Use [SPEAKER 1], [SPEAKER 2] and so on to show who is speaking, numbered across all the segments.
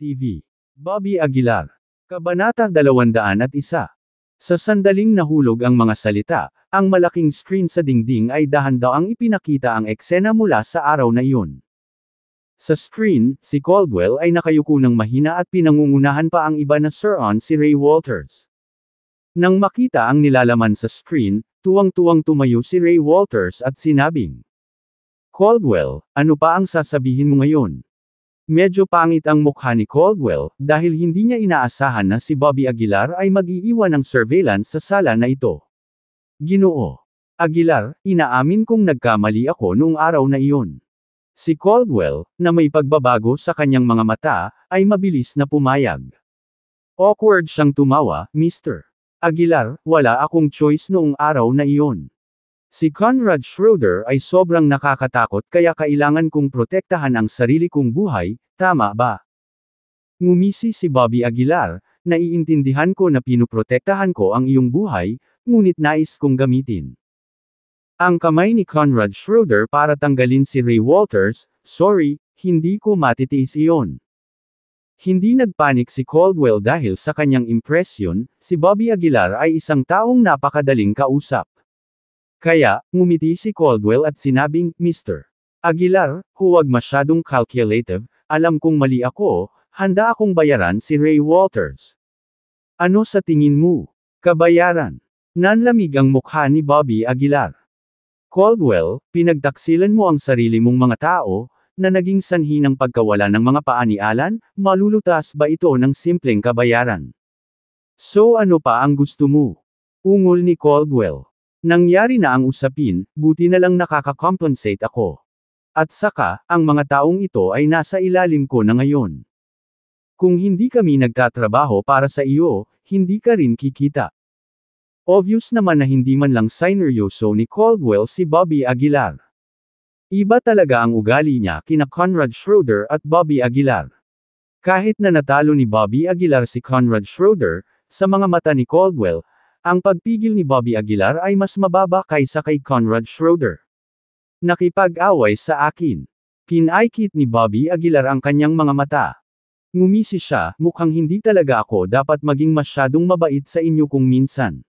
[SPEAKER 1] TV. Bobby Aguilar. Kabanata 201. Sa sandaling nahulog ang mga salita, ang malaking screen sa dingding ay dahan-daang ipinakita ang eksena mula sa araw na iyon. Sa screen, si Caldwell ay nakayuko ng mahina at pinangungunahan pa ang iba na Sir si Ray Walters. Nang makita ang nilalaman sa screen, tuwang-tuwang tumayo si Ray Walters at sinabing, "Caldwell, ano pa ang sasabihin mo ngayon?" Medyo pangit ang mukha ni Caldwell, dahil hindi niya inaasahan na si Bobby Aguilar ay mag-iiwan ng surveillance sa sala na ito. "Ginoo Aguilar, inaamin kong nagkamali ako noong araw na iyon." Si Caldwell, na may pagbabago sa kanyang mga mata, ay mabilis na pumayag. Awkward siyang tumawa, Mr. Aguilar, wala akong choice noong araw na iyon. Si Conrad Schroeder ay sobrang nakakatakot kaya kailangan kong protektahan ang sarili kong buhay, tama ba? Ngumisi si Bobby Aguilar, naiintindihan ko na pinuprotektahan ko ang iyong buhay, ngunit nais kong gamitin ang kamay ni Conrad Schroeder para tanggalin si Ray Walters. "Sorry, hindi ko matitiis iyon." Hindi nagpanik si Caldwell dahil sa kanyang impresyon, si Bobby Aguilar ay isang taong napakadaling kausap. Kaya, ngumiti si Caldwell at sinabing, "Mr. Aguilar, huwag masyadong calculative, alam kong mali ako, handa akong bayaran si Ray Walters." "Ano sa tingin mo? Kabayaran?" Nanlamig ang mukha ni Bobby Aguilar. "Caldwell, pinagtaksilan mo ang sarili mong mga tao, na naging sanhi ng pagkawala ng mga paanialan, malulutas ba ito ng simpleng kabayaran? So ano pa ang gusto mo?" Ungol ni Caldwell. "Nangyari na ang usapin, buti na lang nakaka-compensate ako. At saka, ang mga taong ito ay nasa ilalim ko na ngayon. Kung hindi kami nagtatrabaho para sa iyo, hindi ka rin kikita." Obvious naman na hindi man lang sineryoso ni Caldwell si Bobby Aguilar. Iba talaga ang ugali niya kina Conrad Schroeder at Bobby Aguilar. Kahit na natalo ni Bobby Aguilar si Conrad Schroeder, sa mga mata ni Caldwell, ang pagpigil ni Bobby Aguilar ay mas mababa kaysa kay Conrad Schroeder. "Nakipag-away sa akin." Pinaikit ni Bobby Aguilar ang kanyang mga mata. Ngumisi siya, "Mukhang hindi talaga ako dapat maging masyadong mabait sa inyo kung minsan."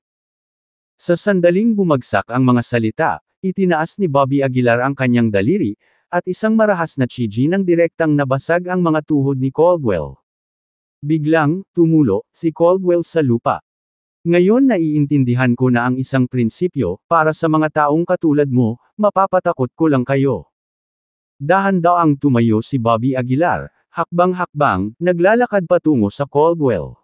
[SPEAKER 1] Sa sandaling bumagsak ang mga salita, itinaas ni Bobby Aguilar ang kanyang daliri, at isang marahas na chiji nang direktang nabasag ang mga tuhod ni Caldwell. Biglang, tumulo, si Caldwell sa lupa. "Ngayon naiintindihan ko na ang isang prinsipyo, para sa mga taong katulad mo, mapapatakot ko lang kayo." Dahan-daang tumayo si Bobby Aguilar, hakbang-hakbang, naglalakad patungo sa Caldwell.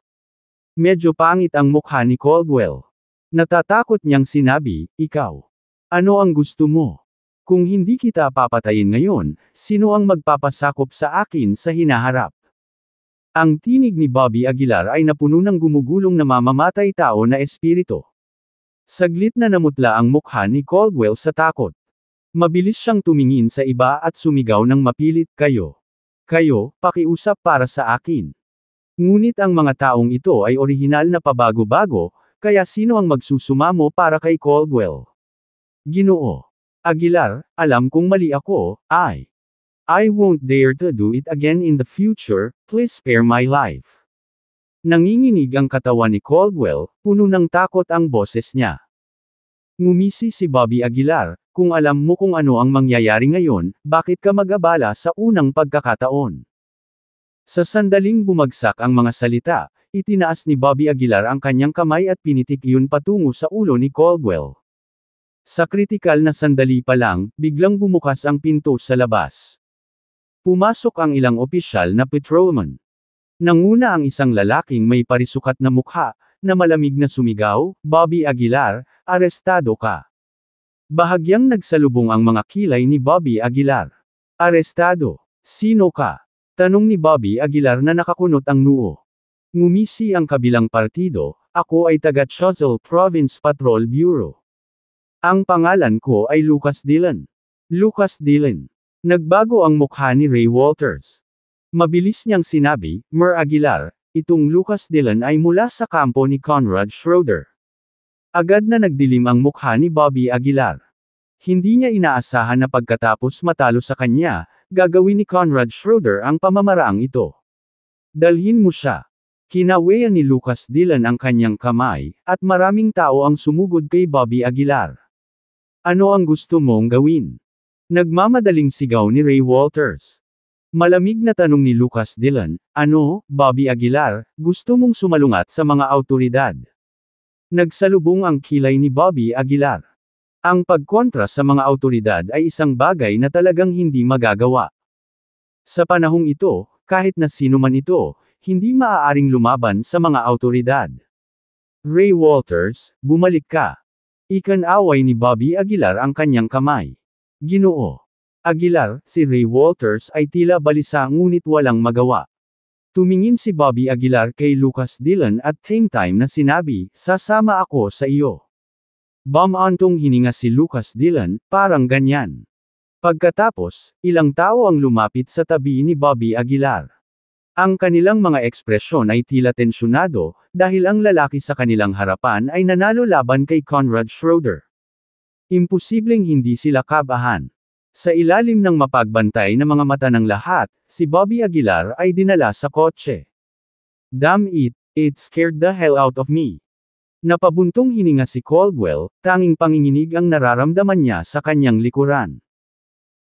[SPEAKER 1] Medyo pangit ang mukha ni Caldwell. Natatakot niyang sinabi, "Ikaw. Ano ang gusto mo? Kung hindi kita papatayin ngayon, sino ang magpapasakop sa akin sa hinaharap?" Ang tinig ni Bobby Aguilar ay napuno ng gumugulong na mamamatay tao na espiritu. Saglit na namutla ang mukha ni Caldwell sa takot. Mabilis siyang tumingin sa iba at sumigaw ng mapilit, "Kayo! Kayo, pakiusap para sa akin." Ngunit ang mga taong ito ay orihinal na pabago-bago, kaya sino ang magsusumamo para kay Caldwell? "Ginoo Aguilar, alam kong mali ako, I won't dare to do it again in the future, please spare my life." Nanginginig ang katawan ni Caldwell, puno ng takot ang boses niya. Ngumisi si Bobby Aguilar, "Kung alam mo kung ano ang mangyayari ngayon, bakit ka mag-abala sa unang pagkakataon?" Sa sandaling bumagsak ang mga salita, itinaas ni Bobby Aguilar ang kanyang kamay at pinitik iyon patungo sa ulo ni Caldwell. Sa kritikal na sandali pa lang, biglang bumukas ang pinto sa labas. Pumasok ang ilang opisyal na patrolman. Nanguna ang isang lalaking may parisukat na mukha, na malamig na sumigaw, "Bobby Aguilar, arestado ka." Bahagyang nagsalubong ang mga kilay ni Bobby Aguilar. "Arestado? Sino ka?" tanong ni Bobby Aguilar na nakakunot ang noo. Ngumisi ang kabilang partido, "Ako ay taga Chazal Province Patrol Bureau. Ang pangalan ko ay Lucas Dillon." Lucas Dillon. Nagbago ang mukha ni Ray Walters. Mabilis niyang sinabi, "Mer Aguilar, itong Lucas Dillon ay mula sa kampo ni Conrad Schroeder." Agad na nagdilim ang mukha ni Bobby Aguilar. Hindi niya inaasahan na pagkatapos matalo sa kanya, gagawin ni Conrad Schroeder ang pamamaraang ito. Dalhin mo siya. Kinaweyan ni Lucas Dillon ang kanyang kamay, at maraming tao ang sumugod kay Bobby Aguilar. Ano ang gusto mong gawin? Nagmamadaling sigaw ni Ray Walters. Malamig na tanong ni Lucas Dillon, ano, Bobby Aguilar, gusto mong sumalungat sa mga awtoridad? Nagsalubong ang kilay ni Bobby Aguilar. Ang pagkontra sa mga awtoridad ay isang bagay na talagang hindi magagawa. Sa panahong ito, kahit na sino man ito, hindi maaaring lumaban sa mga awtoridad. Ray Walters, bumalik ka. Ikinaway ni Bobby Aguilar ang kanyang kamay. Ginoo Aguilar, si Ray Walters ay tila balisa ngunit walang magawa. Tumingin si Bobby Aguilar kay Lucas Dillon at same time na sinabi, sasama ako sa iyo. Bumantong hininga si Lucas Dillon, parang ganyan. Pagkatapos, ilang tao ang lumapit sa tabi ni Bobby Aguilar. Ang kanilang mga ekspresyon ay tila tensyonado, dahil ang lalaki sa kanilang harapan ay nanalo laban kay Conrad Schroeder. Imposibleng hindi sila kabahan. Sa ilalim ng mapagbantay na mga mata ng lahat, si Bobby Aguilar ay dinala sa kotse. Damn it, it scared the hell out of me. Napabuntong hininga si Caldwell, tanging panginginig ang nararamdaman niya sa kanyang likuran.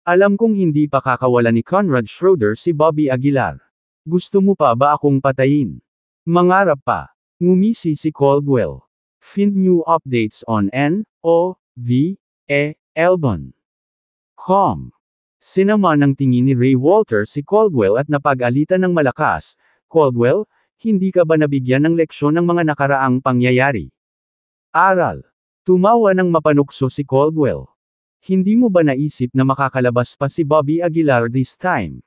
[SPEAKER 1] Alam kong hindi pa kakawala ni Conrad Schroeder si Bobby Aguilar. Gusto mo pa ba akong patayin? Mangarap pa. Ngumisi si Caldwell. Find new updates on N.O.V.E. Albon.com. Sinama ng tingin ni Ray Walters si Caldwell at napag-alitan ng malakas. Caldwell, hindi ka ba nabigyan ng leksyon ng mga nakaraang pangyayari? Aral. Tumawa ng mapanukso si Caldwell. Hindi mo ba naisip na makakalabas pa si Bobby Aguilar this time?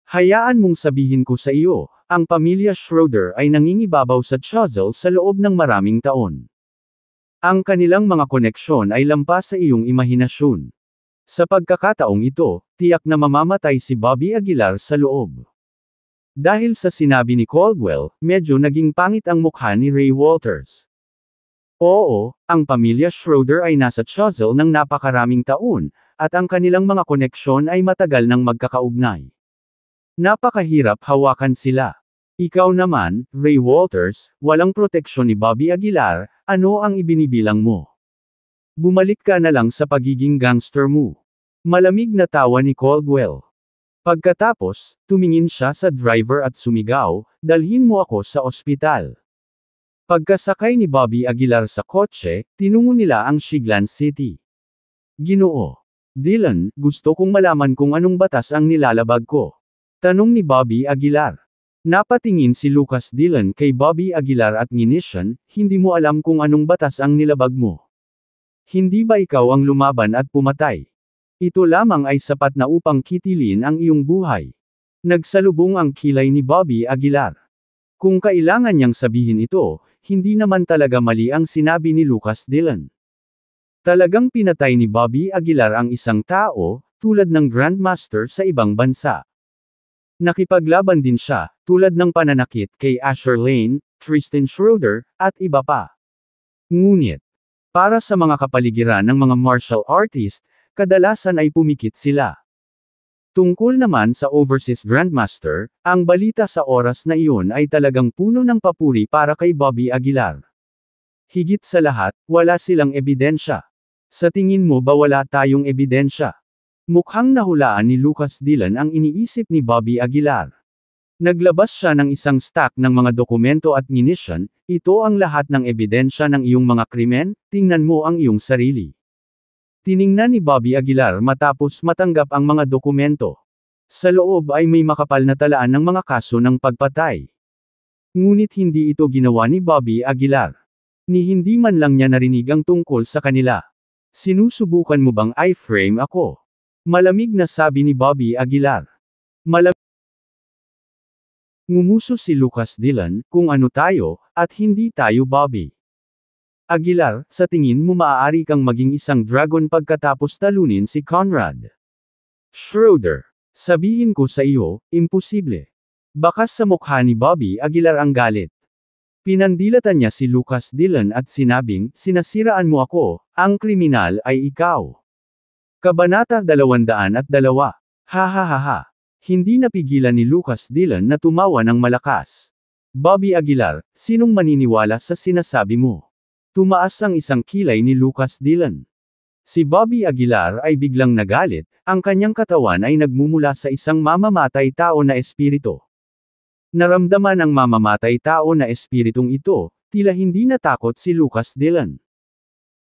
[SPEAKER 1] Hayaan mong sabihin ko sa iyo, ang pamilya Schroeder ay nangingibabaw sa Chazelle sa loob ng maraming taon. Ang kanilang mga koneksyon ay lampas sa iyong imahinasyon. Sa pagkakataong ito, tiyak na mamamatay si Bobby Aguilar sa loob. Dahil sa sinabi ni Caldwell, medyo naging pangit ang mukha ni Ray Walters. Oo, ang pamilya Schroeder ay nasa Chazelle ng napakaraming taon, at ang kanilang mga koneksyon ay matagal nang magkakaugnay. Napakahirap hawakan sila. Ikaw naman, Ray Walters, walang proteksyon ni Bobby Aguilar, ano ang ibinibilang mo? Bumalik ka na lang sa pagiging gangster mo. Malamig na tawa ni Caldwell. Pagkatapos, tumingin siya sa driver at sumigaw, dalhin mo ako sa ospital. Pagkasakay ni Bobby Aguilar sa kotse, tinungo nila ang Shiglan City. Ginoo Dillon, gusto kong malaman kung anong batas ang nilalabag ko. Tanong ni Bobby Aguilar. Napatingin si Lucas Dillon kay Bobby Aguilar at nginisyan, hindi mo alam kung anong batas ang nilabag mo. Hindi ba ikaw ang lumaban at pumatay? Ito lamang ay sapat na upang kitilin ang iyong buhay. Nagsalubong ang kilay ni Bobby Aguilar. Kung kailangan niyang sabihin ito, hindi naman talaga mali ang sinabi ni Lucas Dillon. Talagang pinatay ni Bobby Aguilar ang isang tao, tulad ng Grandmaster sa ibang bansa. Nakipaglaban din siya, tulad ng pananakit kay Asher Lane, Tristan Schroeder, at iba pa. Ngunit, para sa mga kapaligiran ng mga martial artist, kadalasan ay pumikit sila. Tungkol naman sa Overseas Grandmaster, ang balita sa oras na iyon ay talagang puno ng papuri para kay Bobby Aguilar. Higit sa lahat, wala silang ebidensya. Sa tingin mo ba wala tayong ebidensya? Mukhang nahulaan ni Lucas Dillon ang iniisip ni Bobby Aguilar. Naglabas siya ng isang stack ng mga dokumento at munition, ito ang lahat ng ebidensya ng iyong mga krimen, tingnan mo ang iyong sarili. Tiningnan ni Bobby Aguilar matapos matanggap ang mga dokumento. Sa loob ay may makapal na talaan ng mga kaso ng pagpatay. Ngunit hindi ito ginawa ni Bobby Aguilar. Ni hindi man lang niya narinig ang tungkol sa kanila. Sinusubukan mo bang i-frame ako? Malamig na sabi ni Bobby Aguilar. Ngumuso si Lucas Dillon, kung ano tayo, at hindi tayo Bobby Aguilar, sa tingin mo maaari kang maging isang dragon pagkatapos talunin si Conrad Schroeder. Sabihin ko sa iyo, imposible. Bakas sa mukha ni Bobby Aguilar ang galit. Pinandilatan niya si Lucas Dillon at sinabing, sinasiraan mo ako, ang kriminal ay ikaw. Kabanata 202. Ha ha ha ha. Hindi napigilan ni Lucas Dillon na tumawa ng malakas. Bobby Aguilar, sinong maniniwala sa sinasabi mo? Tumaas ang isang kilay ni Lucas Dillon. Si Bobby Aguilar ay biglang nagalit, ang kanyang katawan ay nagmumula sa isang mamamatay tao na espiritu. Naramdaman ng mamamatay tao na espiritong ito, tila hindi natakot si Lucas Dillon.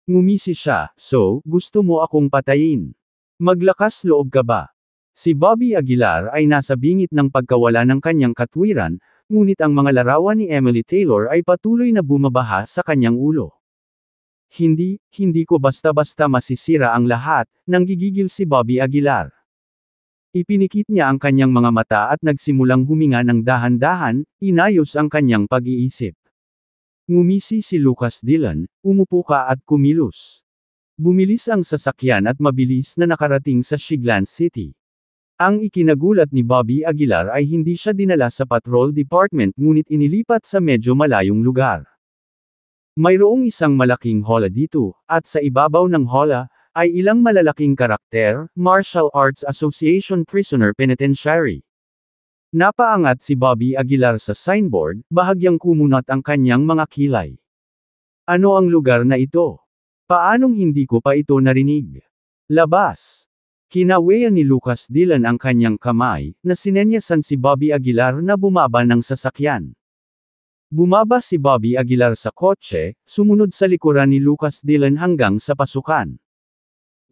[SPEAKER 1] Ngumisi siya, "So, gusto mo akong patayin? Maglakas loob ka ba?" Si Bobby Aguilar ay nasa bingit ng pagkawala ng kanyang katwiran, ngunit ang mga larawan ni Emily Taylor ay patuloy na bumabaha sa kanyang ulo. Hindi ko basta-basta masisira ang lahat, nanggigigil si Bobby Aguilar. Ipinikit niya ang kanyang mga mata at nagsimulang huminga ng dahan-dahan, inayos ang kanyang pag-iisip. Ngumisi si Lucas Dillon, "Umupo ka at kumilos." Bumilis ang sasakyan at mabilis na nakarating sa Shiglan City. Ang ikinagulat ni Bobby Aguilar ay hindi siya dinala sa patrol department ngunit inilipat sa medyo malayong lugar. Mayroong isang malaking hola dito, at sa ibabaw ng hola, ay ilang malalaking karakter, Martial Arts Association Prisoner Penitentiary. Napaangat si Bobby Aguilar sa signboard, bahagyang kumunat ang kanyang mga kilay. Ano ang lugar na ito? Paanong hindi ko pa ito narinig? Labas! Kinaweyan ni Lucas Dillon ang kanyang kamay, na sinenyasan si Bobby Aguilar na bumaba ng sasakyan. Bumaba si Bobby Aguilar sa kotse, sumunod sa likuran ni Lucas Dillon hanggang sa pasukan.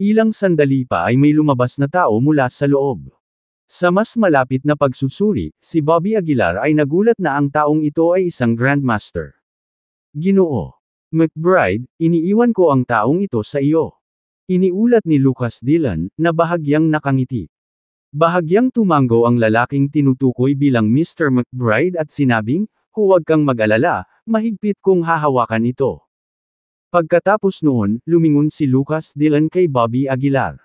[SPEAKER 1] Ilang sandali pa ay may lumabas na tao mula sa loob. Sa mas malapit na pagsusuri, si Bobby Aguilar ay nagulat na ang taong ito ay isang Grandmaster. "Ginoo McBride, iniiwan ko ang taong ito sa iyo." Iniulat ni Lucas Dillon, na bahagyang nakangiti. Bahagyang tumango ang lalaking tinutukoy bilang Mr. McBride at sinabing, "Huwag kang mag-alala, mahigpit kong hahawakan ito." Pagkatapos noon, lumingon si Lucas Dillon kay Bobby Aguilar.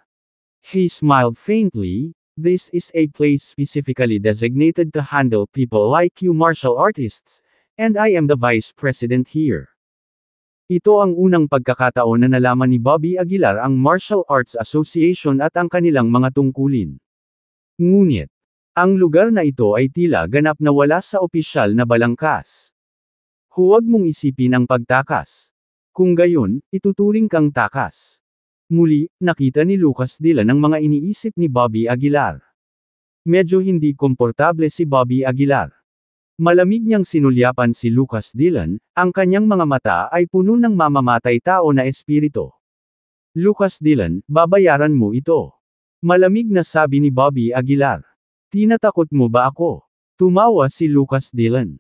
[SPEAKER 1] He smiled faintly. "This is a place specifically designated to handle people like you martial artists, and I am the vice president here." Ito ang unang pagkakataon na nalaman ni Bobby Aguilar ang Martial Arts Association at ang kanilang mga tungkulin. Ngunit, ang lugar na ito ay tila ganap na wala sa opisyal na balangkas. Huwag mong isipin ang pagtakas. Kung gayon, ituturing kang takas. Muli, nakita ni Lucas Dillon ang mga iniisip ni Bobby Aguilar. Medyo hindi komportable si Bobby Aguilar. Malamig niyang sinulyapan si Lucas Dillon, ang kanyang mga mata ay puno ng mamamatay tao na espiritu. "Lucas Dillon, babayaran mo ito." Malamig na sabi ni Bobby Aguilar. "Tinatakot mo ba ako?" Tumawa si Lucas Dillon.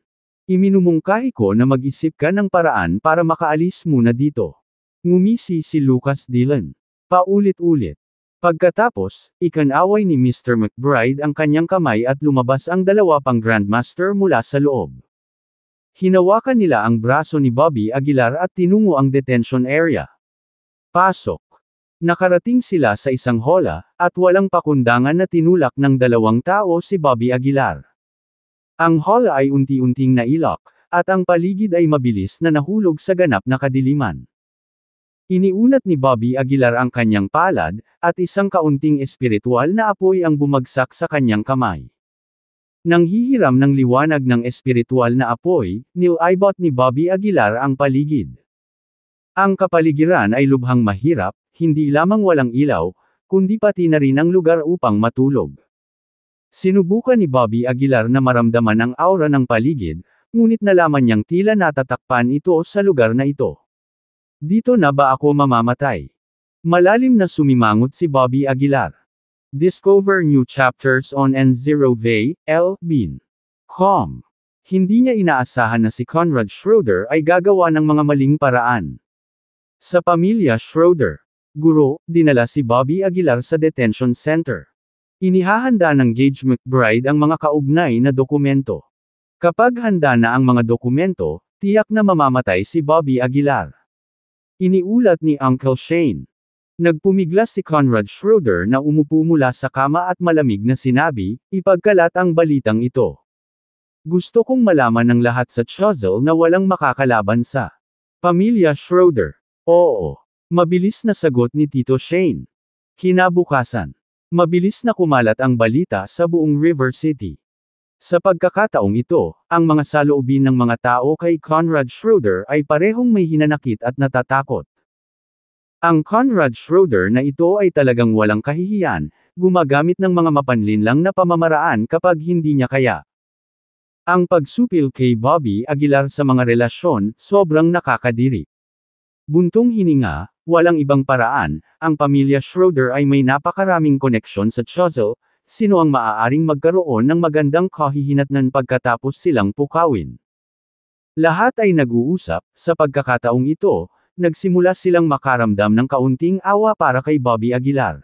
[SPEAKER 1] "Iminumungkahi ko na mag-isip ka ng paraan para makaalis muna dito." Ngumisi si Lucas Dillon. Paulit-ulit. Pagkatapos, ikanaway ni Mr. McBride ang kanyang kamay at lumabas ang dalawa pang Grandmaster mula sa loob. Hinawakan nila ang braso ni Bobby Aguilar at tinungo ang detention area. Pasok. Nakarating sila sa isang hola, at walang pakundangan na tinulak ng dalawang tao si Bobby Aguilar. Ang hola ay unti-unting nailak, at ang paligid ay mabilis na nahulog sa ganap na kadiliman. Iniunat ni Bobby Aguilar ang kanyang palad, at isang kaunting espiritual na apoy ang bumagsak sa kanyang kamay. Nang hihiram ng liwanag ng espiritual na apoy, nilibot ni Bobby Aguilar ang paligid. Ang kapaligiran ay lubhang mahirap, hindi lamang walang ilaw, kundi pati na rin ang lugar upang matulog. Sinubukan ni Bobby Aguilar na maramdaman ang aura ng paligid, ngunit nalaman niyang tila natatakpan ito sa lugar na ito. "Dito na ba ako mamamatay?" Malalim na sumimangot si Bobby Aguilar. Discover new chapters on N0V, L. Bean. Com. Hindi niya inaasahan na si Conrad Schroeder ay gagawa ng mga maling paraan. Sa pamilya Schroeder, guro, dinala si Bobby Aguilar sa detention center. Inihahanda ng Gage McBride ang mga kaugnay na dokumento. Kapag handa na ang mga dokumento, tiyak na mamamatay si Bobby Aguilar. Iniulat ni Uncle Shane. Nagpumiglas si Conrad Schroeder na umupo mula sa kama at malamig na sinabi, "Ipagkalat ang balitang ito. Gusto kong malaman ng lahat sa Chuzzle na walang makakalaban sa pamilya Schroeder." "Oo." Mabilis na sagot ni Tito Shane. Kinabukasan. Mabilis na kumalat ang balita sa buong River City. Sa pagkakataong ito, ang mga saloobin ng mga tao kay Conrad Schroeder ay parehong may hinanakit at natatakot. Ang Conrad Schroeder na ito ay talagang walang kahihiyan, gumagamit ng mga mapanlinlang na pamamaraan kapag hindi niya kaya. Ang pagsupil kay Bobby Aguilar sa mga relasyon, sobrang nakakadiri. Buntong hininga, walang ibang paraan, ang pamilya Schroeder ay may napakaraming koneksyon sa Choiseul. Sino ang maaaring magkaroon ng magandang kahihinatnan pagkatapos silang pukawin? Lahat ay nag-uusap, sa pagkakataong ito, nagsimula silang makaramdam ng kaunting awa para kay Bobby Aguilar.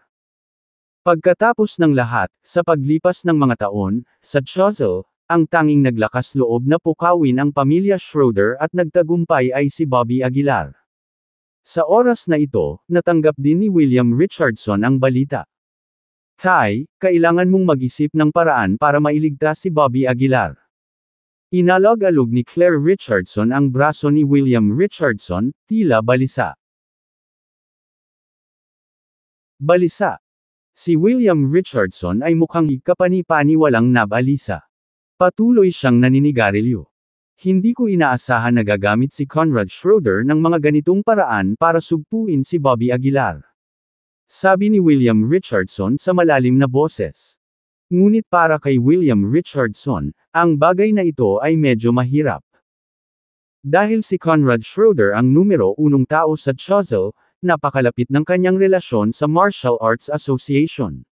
[SPEAKER 1] Pagkatapos ng lahat, sa paglipas ng mga taon, sa Choiseul, ang tanging naglakas loob na pukawin ang pamilya Schroeder at nagtagumpay ay si Bobby Aguilar. Sa oras na ito, natanggap din ni William Richardson ang balita. Tay, kailangan mong mag-isip ng paraan para mailigtas si Bobby Aguilar. Inalog-alog ni Claire Richardson ang braso ni William Richardson, tila balisa. Balisa. Si William Richardson ay mukhang kapani-paniwalang nabalisa. Patuloy siyang naninigarilyo. Hindi ko inaasahan na gagamit si Conrad Schroeder ng mga ganitong paraan para sugpuin si Bobby Aguilar. Sabi ni William Richardson sa malalim na boses. Ngunit para kay William Richardson, ang bagay na ito ay medyo mahirap. Dahil si Conrad Schroeder ang numero unong tao sa Choiseul, napakalapit ng kanyang relasyon sa Martial Arts Association.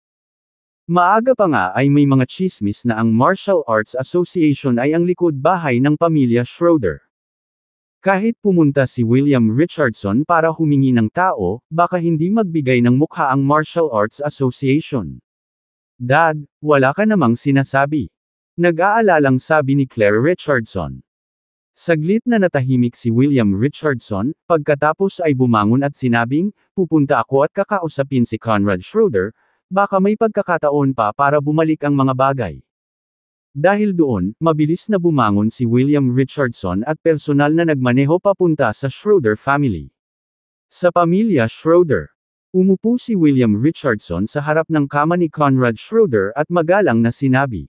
[SPEAKER 1] Maaga pa nga ay may mga tsismis na ang Martial Arts Association ay ang likod bahay ng pamilya Schroeder. Kahit pumunta si William Richardson para humingi ng tao, baka hindi magbigay ng mukha ang Martial Arts Association. Dad, wala ka namang sinasabi. Nag-aalalang sabi ni Claire Richardson. Saglit na natahimik si William Richardson, pagkatapos ay bumangon at sinabing, pupunta ako at kakausapin si Conrad Schroeder, baka may pagkakataon pa para bumalik ang mga bagay. Dahil doon, mabilis na bumangon si William Richardson at personal na nagmaneho papunta sa Schroeder family. Sa pamilya Schroeder. Umupo si William Richardson sa harap ng kama ni Conrad Schroeder at magalang na sinabi.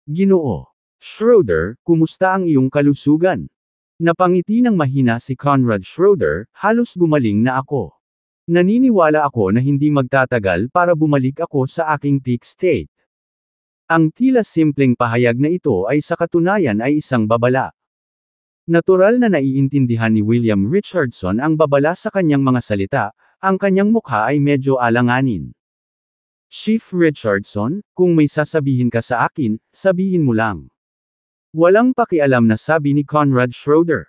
[SPEAKER 1] Ginoo. Schroeder, kumusta ang iyong kalusugan? Napangiti ng mahina si Conrad Schroeder, halos gumaling na ako. Naniniwala ako na hindi magtatagal para bumalik ako sa aking peak state. Ang tila simpleng pahayag na ito ay sa katunayan ay isang babala. Natural na naiintindihan ni William Richardson ang babala sa kanyang mga salita, ang kanyang mukha ay medyo alanganin. Chief Richardson, kung may sasabihin ka sa akin, sabihin mo lang. Walang pakialam na sabi ni Conrad Schroeder.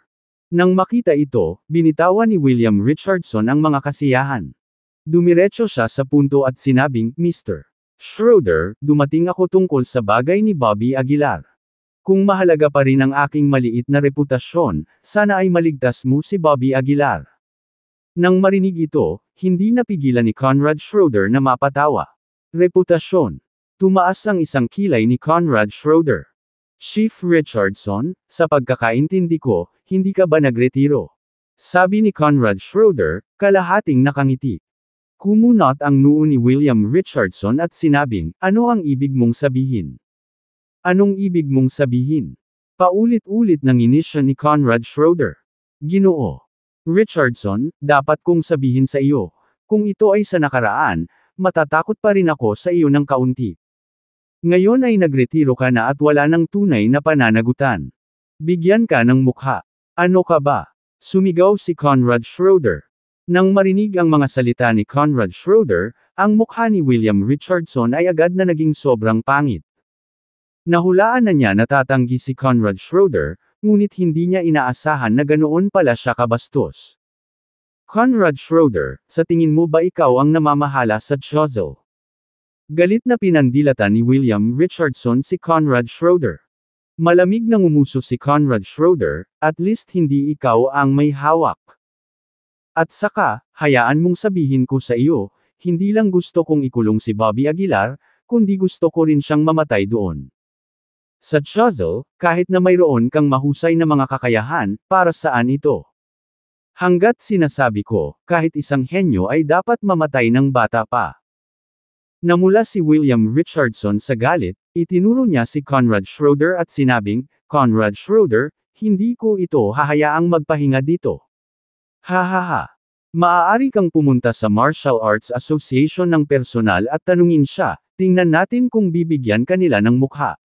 [SPEAKER 1] Nang makita ito, binitawan ni William Richardson ang mga kasiyahan. Dumiretso siya sa punto at sinabing, Mr. Schroeder, dumating ako tungkol sa bagay ni Bobby Aguilar. Kung mahalaga pa rin ang aking maliit na reputasyon, sana ay maligtas mo si Bobby Aguilar. Nang marinig ito, hindi napigilan ni Conrad Schroeder na mapatawa. Reputasyon. Tumaas ang isang kilay ni Conrad Schroeder. Chief Richardson, sa pagkakaintindi ko, hindi ka ba nagretiro? Sabi ni Conrad Schroeder, kalahating nakangiti. Kumunot ang noo ni William Richardson at sinabing, ano ang ibig mong sabihin? Anong ibig mong sabihin? Paulit-ulit nang inisya ni Conrad Schroeder. Ginoo. Richardson, dapat kong sabihin sa iyo, kung ito ay sa nakaraan, matatakot pa rin ako sa iyo ng kaunti. Ngayon ay nagretiro ka na at wala ng tunay na pananagutan. Bigyan ka ng mukha. Ano ka ba? Sumigaw si Conrad Schroeder. Nang marinig ang mga salita ni Conrad Schroeder, ang mukha ni William Richardson ay agad na naging sobrang pangit. Nahulaan na niya natatanggi si Conrad Schroeder, ngunit hindi niya inaasahan na ganoon pala siya kabastos. Conrad Schroeder, sa tingin mo ba ikaw ang namamahala sa Choiseul? Galit na pinandilatan ni William Richardson si Conrad Schroeder. Malamig na ngumuso si Conrad Schroeder, at least hindi ikaw ang may hawak. At saka, hayaan mong sabihin ko sa iyo, hindi lang gusto kong ikulong si Bobby Aguilar, kundi gusto ko rin siyang mamatay doon. Sa Choiseul, kahit na mayroon kang mahusay na mga kakayahan, para saan ito? Hanggat sinasabi ko, kahit isang henyo ay dapat mamatay ng bata pa. Namula si William Richardson sa galit, itinuro niya si Conrad Schroeder at sinabing, "Conrad Schroeder, hindi ko ito hahayaang magpahinga dito. Hahaha. Maaari kang pumunta sa Martial Arts Association ng personal at tanungin siya, tingnan natin kung bibigyan kanila ng mukha."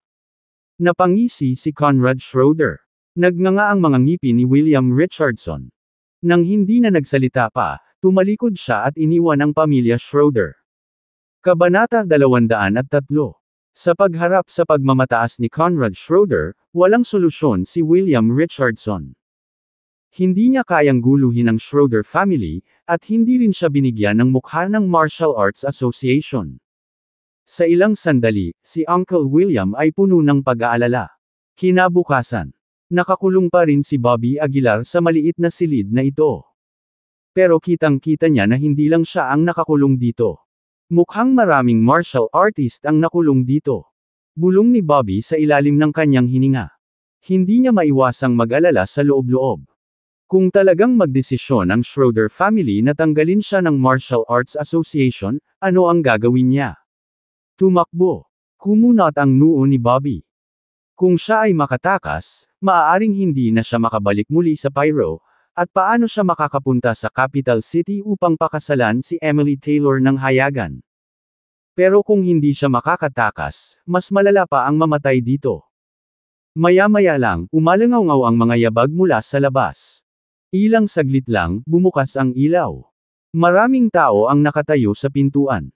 [SPEAKER 1] Napangisi si Conrad Schroeder. Nagnganga ang mga ngipin ni William Richardson. Nang hindi na nagsalita pa, tumalikod siya at iniwan ang pamilya Schroeder. Kabanata 203. Sa pagharap sa pagmamataas ni Conrad Schroeder, walang solusyon si William Richardson. Hindi niya kayang guluhin ang Schroeder family, at hindi rin siya binigyan ng mukha ng Martial Arts Association. Sa ilang sandali, si Uncle William ay puno ng pag-aalala. Kinabukasan, nakakulong pa rin si Bobby Aguilar sa maliit na silid na ito. Pero kitang-kita niya na hindi lang siya ang nakakulong dito. Mukhang maraming martial artist ang nakulong dito. Bulong ni Bobby sa ilalim ng kanyang hininga. Hindi niya maiwasang mag-alala sa loob-loob. Kung talagang magdesisyon ang Schroeder family na tanggalin siya ng Martial Arts Association, ano ang gagawin niya? Tumakbo. Kumunot ang noo ni Bobby. Kung siya ay makatakas, maaaring hindi na siya makabalik muli sa Pyro, at paano siya makakapunta sa capital city upang pakasalan si Emily Taylor ng hayagan? Pero kung hindi siya makakatakas, mas malala pa ang mamatay dito. Maya-maya lang, umalangaw ang mga yabag mula sa labas. Ilang saglit lang, bumukas ang ilaw. Maraming tao ang nakatayo sa pintuan.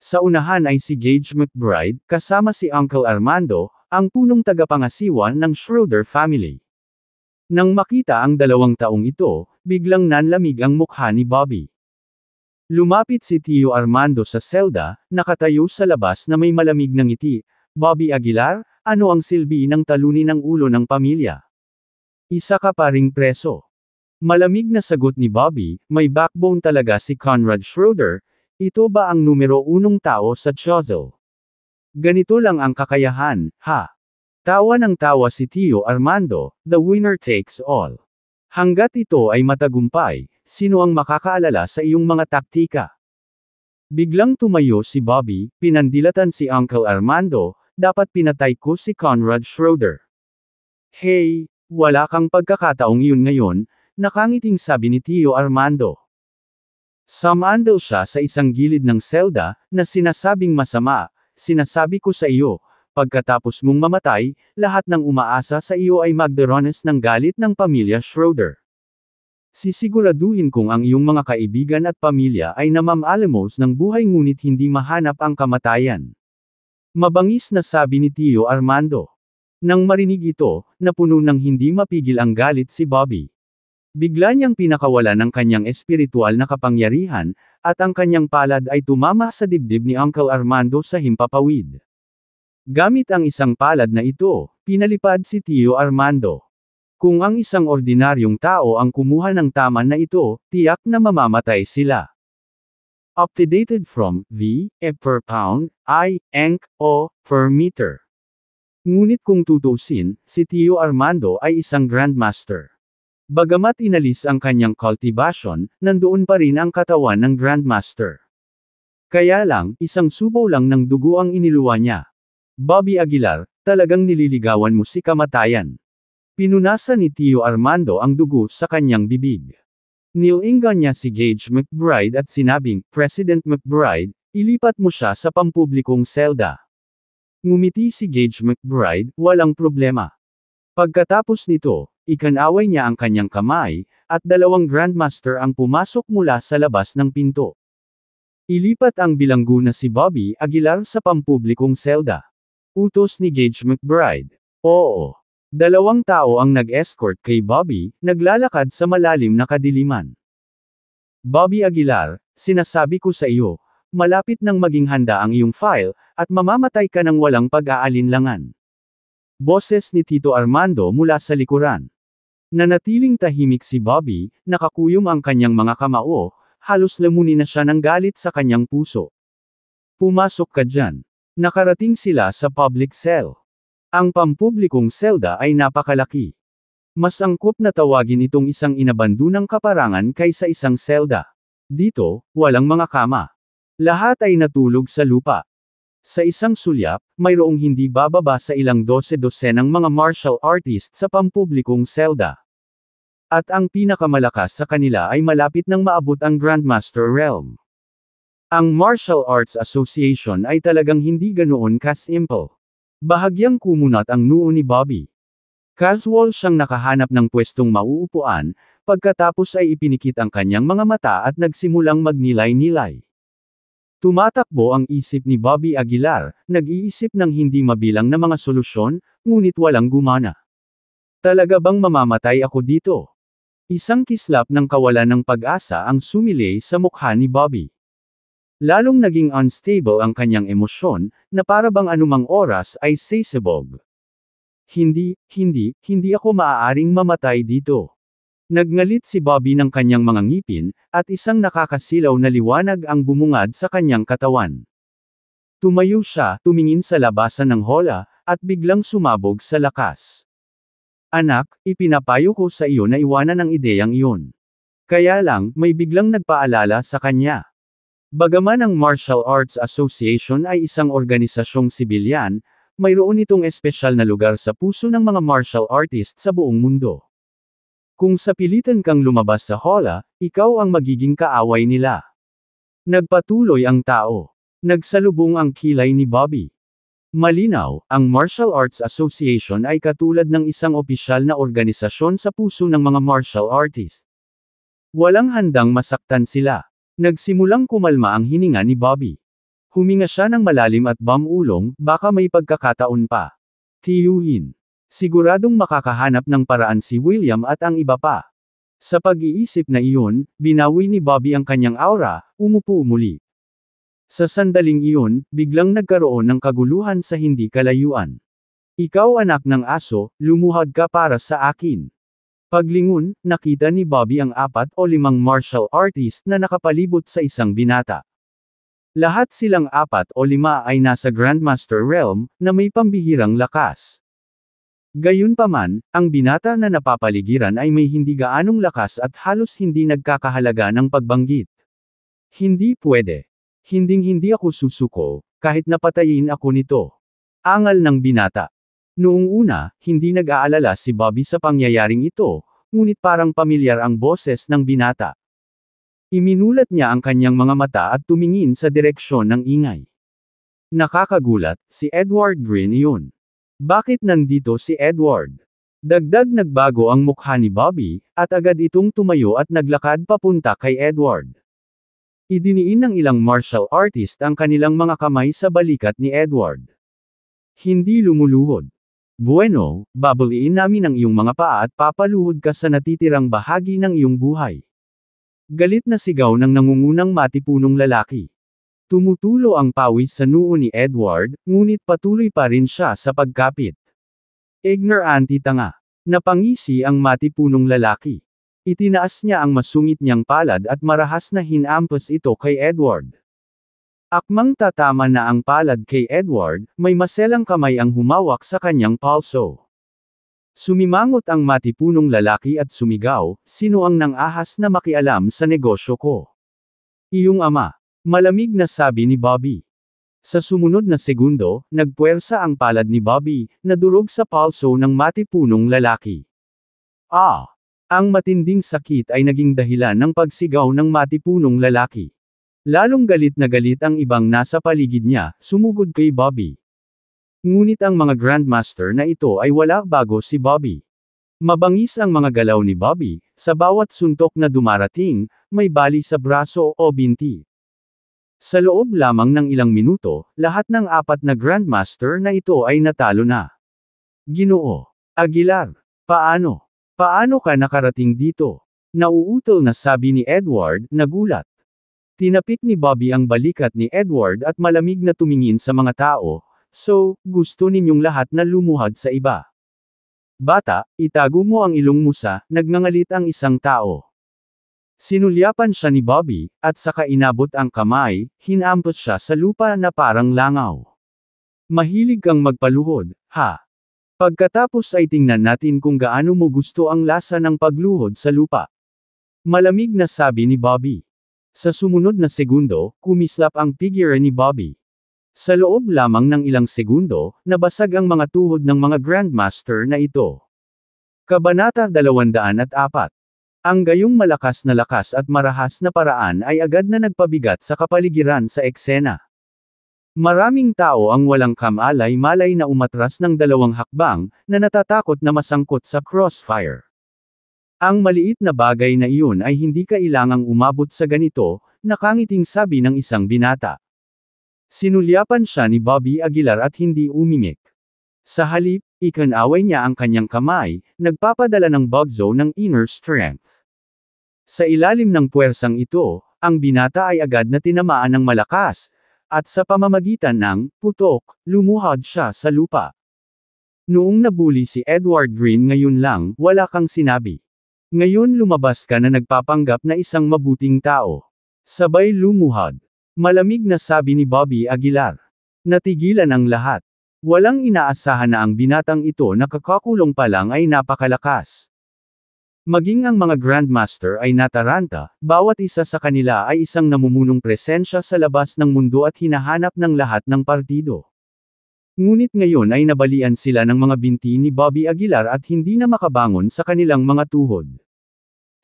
[SPEAKER 1] Sa unahan ay si Gage McBride, kasama si Uncle Armando, ang punong tagapangasiwa ng Schroeder family. Nang makita ang 2 taong ito, biglang nanlamig ang mukha ni Bobby. Lumapit si Tio Armando sa selda, nakatayo sa labas na may malamig na ngiti. "Bobby Aguilar, ano ang silbi ng talunin ng ulo ng pamilya? Isa ka pa ring preso." Malamig na sagot ni Bobby, "May backbone talaga si Conrad Schroeder, ito ba ang numero 1 tao sa Chozel? Ganito lang ang kakayahan, ha?" Tawa ng tawa si Tio Armando, "The winner takes all. Hanggat ito ay matagumpay, sino ang makakaalala sa iyong mga taktika?" Biglang tumayo si Bobby, pinandilatan si Uncle Armando, "Dapat pinatay ko si Conrad Schroeder." "Hey, wala kang pagkakataong iyon ngayon," nakangiting sabi ni Tio Armando. Sumandal siya sa isang gilid ng selda, na sinasabing masama, "Sinasabi ko sa iyo, pagkatapos mong mamatay, lahat ng umaasa sa iyo ay magdaranas ng galit ng pamilya Schroeder. Sisiguraduhin kong ang iyong mga kaibigan at pamilya ay namamaalamos ng buhay ngunit hindi mahanap ang kamatayan." Mabangis na sabi ni Tio Armando. Nang marinig ito, napuno ng hindi mapigil ang galit si Bobby. Bigla niyang pinakawalan ng kanyang espiritual na kapangyarihan, at ang kanyang palad ay tumama sa dibdib ni Uncle Armando sa himpapawid. Gamit ang isang palad na ito, pinalipad si Tio Armando. Kung ang isang ordinaryong tao ang kumuha ng tama na ito, tiyak na mamamatay sila. Updated from V, E per pound, I, Enc, O, per meter. Ngunit kung tutusin, si Tio Armando ay isang grandmaster. Bagamat inalis ang kanyang cultivation, nandoon pa rin ang katawan ng grandmaster. Kaya lang, isang subaw lang ng dugo ang iniluwa niya. "Bobby Aguilar, talagang nililigawan mo si kamatayan." Pinunasan ni Tio Armando ang dugo sa kanyang bibig. Nilingan niya si Gage McBride at sinabing, "President McBride, ilipat mo siya sa pampublikong selda." Ngumiti si Gage McBride, "Walang problema." Pagkatapos nito, ikanaway niya ang kanyang kamay, at 2 grandmaster ang pumasok mula sa labas ng pinto. Ilipat ang bilanggo na si Bobby Aguilar sa pampublikong selda. Utos ni Gage McBride. Oo. 2 tao ang nag-escort kay Bobby, naglalakad sa malalim na kadiliman. "Bobby Aguilar, sinasabi ko sa iyo, malapit nang maging handa ang iyong file, at mamamatay ka ng walang pag-aalinlangan." Boses ni Tito Armando mula sa likuran. Nanatiling tahimik si Bobby, nakakuyom ang kanyang mga kamao, halos lamunin na siya ng galit sa kanyang puso. "Pumasok ka dyan." Nakarating sila sa public cell. Ang pampublikong selda ay napakalaki. Mas angkop na tawagin itong isang inabandunang kaparangan kaysa isang selda. Dito, walang mga kama. Lahat ay natulog sa lupa. Sa isang sulyap, mayroong hindi bababa sa ilang dose-dosenang mga martial artist sa pampublikong selda. At ang pinakamalakas sa kanila ay malapit nang maabot ang Grandmaster Realm. Ang Martial Arts Association ay talagang hindi ganoon ka-simple. Bahagyang kumunat ang noo ni Bobby. Casual siyang nakahanap ng pwestong mauupuan, pagkatapos ay ipinikit ang kanyang mga mata at nagsimulang magnilay-nilay. Tumatakbo ang isip ni Bobby Aguilar, nag-iisip ng hindi mabilang na mga solusyon, ngunit walang gumana. Talaga bang mamamatay ako dito? Isang kislap ng kawalan ng pag-asa ang sumilay sa mukha ni Bobby. Lalong naging unstable ang kanyang emosyon, na para bang anumang oras ay sisibog. Hindi ako maaaring mamatay dito. Nagngalit si Bobby ng kanyang mga ngipin, at isang nakakasilaw na liwanag ang bumungad sa kanyang katawan. Tumayo siya, tumingin sa labasan ng hola, at biglang sumabog sa lakas. Anak, ipinapayo ko sa iyo na iwanan ang ideyang iyon. Kaya lang, may biglang nagpaalala sa kanya. Bagaman ang Martial Arts Association ay isang organisasyong sibilyan, mayroon itong espesyal na lugar sa puso ng mga martial artist sa buong mundo. Kung sapilitan kang lumabas sa hola, ikaw ang magiging kaaway nila. Nagpatuloy ang tao. Nagsalubong ang kilay ni Bobby. Malinaw, ang Martial Arts Association ay katulad ng isang opisyal na organisasyon sa puso ng mga martial artist. Walang handang masaktan sila. Nagsimulang kumalma ang hininga ni Bobby. Huminga siya ng malalim at bumulong, baka may pagkakataon pa. Tiyuhin. Siguradong makakahanap ng paraan si William at ang iba pa. Sa pag-iisip na iyon, binawi ni Bobby ang kanyang aura, umupo muli. Sa sandaling iyon, biglang nagkaroon ng kaguluhan sa hindi kalayuan. Ikaw anak ng aso, lumuhad ka para sa akin. Paglingon, nakita ni Bobby ang 4 o 5 martial artist na nakapalibot sa isang binata. Lahat silang 4 o 5 ay nasa Grandmaster Realm, na may pambihirang lakas. Gayunpaman, ang binata na napapaligiran ay may hindi gaanong lakas at halos hindi nagkakahalaga ng pagbanggit. Hindi pwede. Hinding-hindi ako susuko, kahit napatayin ako nito. Angal ng binata. Noong una, hindi nag-aalala si Bobby sa pangyayaring ito, ngunit parang pamilyar ang boses ng binata. Iminulat niya ang kanyang mga mata at tumingin sa direksyon ng ingay. Nakakagulat, si Edward Green iyon. Bakit nandito si Edward? Dagdag nagbago ang mukha ni Bobby, at agad itong tumayo at naglakad papunta kay Edward. Idiniin ng ilang martial artist ang kanilang mga kamay sa balikat ni Edward. Hindi lumuluhod. Bueno, babaluin namin ang iyong mga paa at papaluhod ka sa natitirang bahagi ng iyong buhay. Galit na sigaw ng nangungunang matipunong lalaki. Tumutulo ang pawis sa noo ni Edward, ngunit patuloy pa rin siya sa pagkapit. Ignorante tanga. Napangisi ang matipunong lalaki. Itinaas niya ang masungit niyang palad at marahas na hinampas ito kay Edward. Akmang tatama na ang palad kay Edward, may maselang kamay ang humawak sa kanyang palso. Sumimangot ang matipunong lalaki at sumigaw, sino ang nang-ahas na makialam sa negosyo ko? Iyong ama. Malamig na sabi ni Bobby. Sa sumunod na segundo, nagpuwersa ang palad ni Bobby, na durog sa palso ng matipunong lalaki. Ang matinding sakit ay naging dahilan ng pagsigaw ng matipunong lalaki. Lalong galit na galit ang ibang nasa paligid niya, sumugod kay Bobby. Ngunit ang mga Grandmaster na ito ay wala bago si Bobby. Mabangis ang mga galaw ni Bobby, sa bawat suntok na dumarating, may bali sa braso o binti. Sa loob lamang ng ilang minuto, lahat ng 4 na Grandmaster na ito ay natalo na. Ginoo Aguilar, paano? Paano ka nakarating dito? Nauutol na sabi ni Edward, nagulat. Tinapik ni Bobby ang balikat ni Edward at malamig na tumingin sa mga tao, so, gusto ninyong lahat na lumuhad sa iba. Bata, itago mo ang ilong mo sa, nagngangalit ang isang tao. Sinulyapan siya ni Bobby, at saka inabot ang kamay, hinampas siya sa lupa na parang langaw. Mahilig kang magpaluhod, ha? Pagkatapos ay tingnan natin kung gaano mo gusto ang lasa ng pagluhod sa lupa. Malamig na sabi ni Bobby. Sa sumunod na segundo, kumislap ang figure ni Bobby. Sa loob lamang ng ilang segundo, nabasag ang mga tuhod ng mga Grandmaster na ito. Kabanata 204. Ang gayong malakas na lakas at marahas na paraan ay agad na nagpabigat sa kapaligiran sa eksena. Maraming tao ang walang kamalay-malay na umatras ng 2 hakbang, na natatakot na masangkot sa crossfire. Ang maliit na bagay na iyon ay hindi kailangang umabot sa ganito, nakangiting sabi ng isang binata. Sinulyapan siya ni Bobby Aguilar at hindi umimik. Sa halip, ikinaway niya ang kanyang kamay, nagpapadala ng bugzo ng inner strength. Sa ilalim ng puwersang ito, ang binata ay agad na tinamaan ng malakas, at sa pamamagitan ng putok, lumuhod siya sa lupa. Noong nabuli si Edward Green ngayon lang, wala kang sinabi. Ngayon lumabas ka na nagpapanggap na isang mabuting tao. Sabay lumuhod. Malamig na sabi ni Bobby Aguilar. Natigilan ang lahat. Walang inaasahan na ang binatang ito na kakakulong pa lang ay napakalakas. Maging ang mga Grandmaster ay nataranta, bawat isa sa kanila ay isang namumunong presensya sa labas ng mundo at hinahanap ng lahat ng partido. Ngunit ngayon ay nabalian sila ng mga binti ni Bobby Aguilar at hindi na makabangon sa kanilang mga tuhod.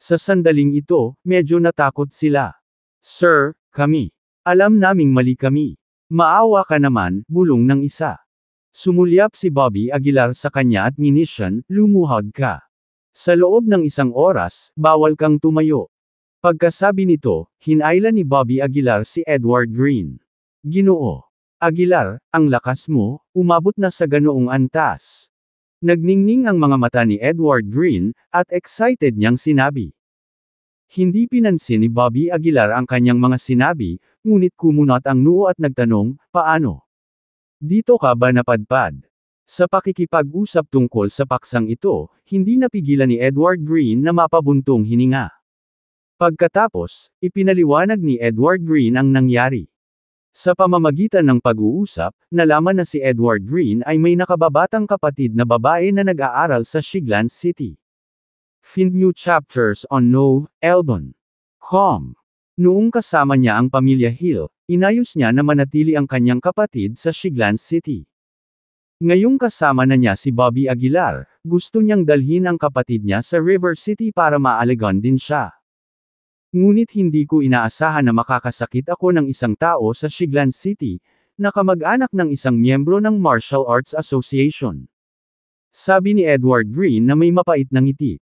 [SPEAKER 1] Sa sandaling ito, medyo natakot sila. Sir, kami. Alam naming mali kami. Maawa ka naman, bulong ng isa. Sumulyap si Bobby Aguilar sa kanya at minisyon, lumuhod ka. Sa loob ng 1 oras, bawal kang tumayo. Pagkasabi nito, hinailan ni Bobby Aguilar si Edward Green. Ginoo Aguilar, ang lakas mo, umabot na sa ganoong antas. Nagningning ang mga mata ni Edward Green, at excited niyang sinabi. Hindi pinansin ni Bobby Aguilar ang kanyang mga sinabi, ngunit kumunot ang noo at nagtanong, paano? Dito ka ba napadpad? Sa pakikipag-usap tungkol sa paksang ito, hindi napigilan ni Edward Green na mapabuntong hininga. Pagkatapos, ipinaliwanag ni Edward Green ang nangyari. Sa pamamagitan ng pag-uusap, nalaman na si Edward Green ay may nakababatang kapatid na babae na nag-aaral sa Shiglan City. Find new chapters on Nove, Elbon. Com. Noong kasama niya ang pamilya Hill, inayos niya na manatili ang kanyang kapatid sa Shiglan City. Ngayong kasama na niya si Bobby Aguilar, gusto niyang dalhin ang kapatid niya sa River City para maaligan din siya. Ngunit hindi ko inaasahan na makakasakit ako ng isang tao sa Shiglan City, na kamag-anak ng isang miyembro ng Martial Arts Association. Sabi ni Edward Green na may mapait na ngiti.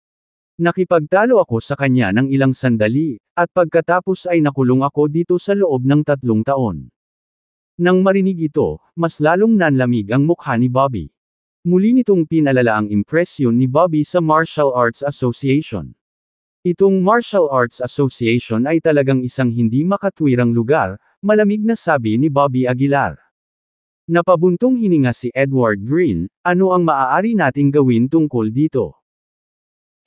[SPEAKER 1] Nakipagtalo ako sa kanya ng ilang sandali, at pagkatapos ay nakulong ako dito sa loob ng 3 taon. Nang marinig ito, mas lalong nanlamig ang mukha ni Bobby. Muli nitong pinalala ang impresyon ni Bobby sa Martial Arts Association. Itong Martial Arts Association ay talagang isang hindi makatwirang lugar, malamig na sabi ni Bobby Aguilar. Napabuntong hininga si Edward Green, ano ang maaari nating gawin tungkol dito?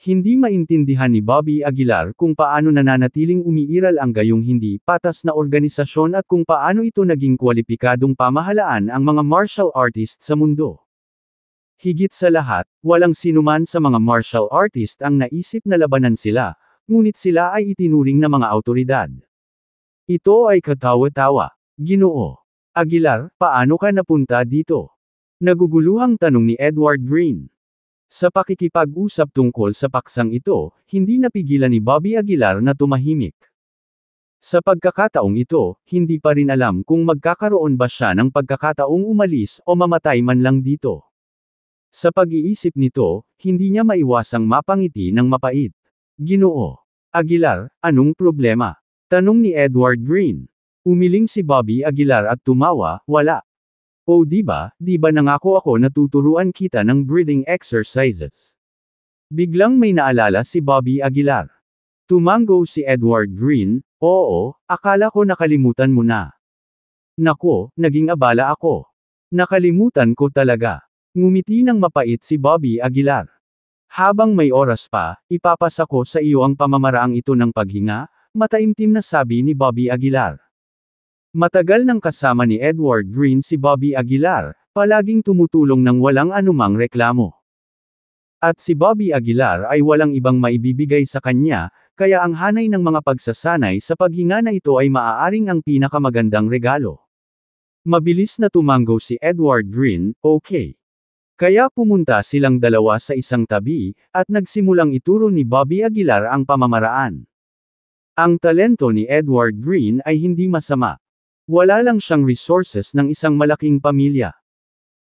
[SPEAKER 1] Hindi maintindihan ni Bobby Aguilar kung paano nananatiling umiiral ang gayong hindi patas na organisasyon at kung paano ito naging kwalipikadong pamahalaan ang mga martial artist sa mundo. Higit sa lahat, walang sinuman sa mga martial artist ang naisip na labanan sila, ngunit sila ay itinuring na mga awtoridad. Ito ay katawa-tawa. Ginoo Aguilar, paano ka napunta dito? Naguguluhang tanong ni Edward Green. Sa pakikipag-usap tungkol sa paksang ito, hindi napigilan ni Bobby Aguilar na tumahimik. Sa pagkakataong ito, hindi pa rin alam kung magkakaroon ba siya ng pagkakataong umalis o mamatay man lang dito. Sa pag-iisip nito, hindi niya maiwasang mapangiti ng mapait. Ginoo Aguilar, anong problema? Tanong ni Edward Green. Umiling si Bobby Aguilar at tumawa, wala. O di ba nangako ako na tuturuan kita ng breathing exercises. Biglang may naalala si Bobby Aguilar. Tumango si Edward Green, oo, akala ko nakalimutan mo na. Nako, naging abala ako. Nakalimutan ko talaga. Ngumiti ng mapait si Bobby Aguilar. Habang may oras pa, ipapasa ko sa iyo ang pamamaraang ito ng paghinga, mataimtim na sabi ni Bobby Aguilar. Matagal nang kasama ni Edward Green si Bobby Aguilar, palaging tumutulong ng walang anumang reklamo. At si Bobby Aguilar ay walang ibang maibibigay sa kanya, kaya ang hanay ng mga pagsasanay sa paghinga na ito ay maaaring ang pinakamagandang regalo. Mabilis na tumango si Edward Green, okay. Kaya pumunta silang dalawa sa isang tabi, at nagsimulang ituro ni Bobby Aguilar ang pamamaraan. Ang talento ni Edward Green ay hindi masama. Wala lang siyang resources ng isang malaking pamilya.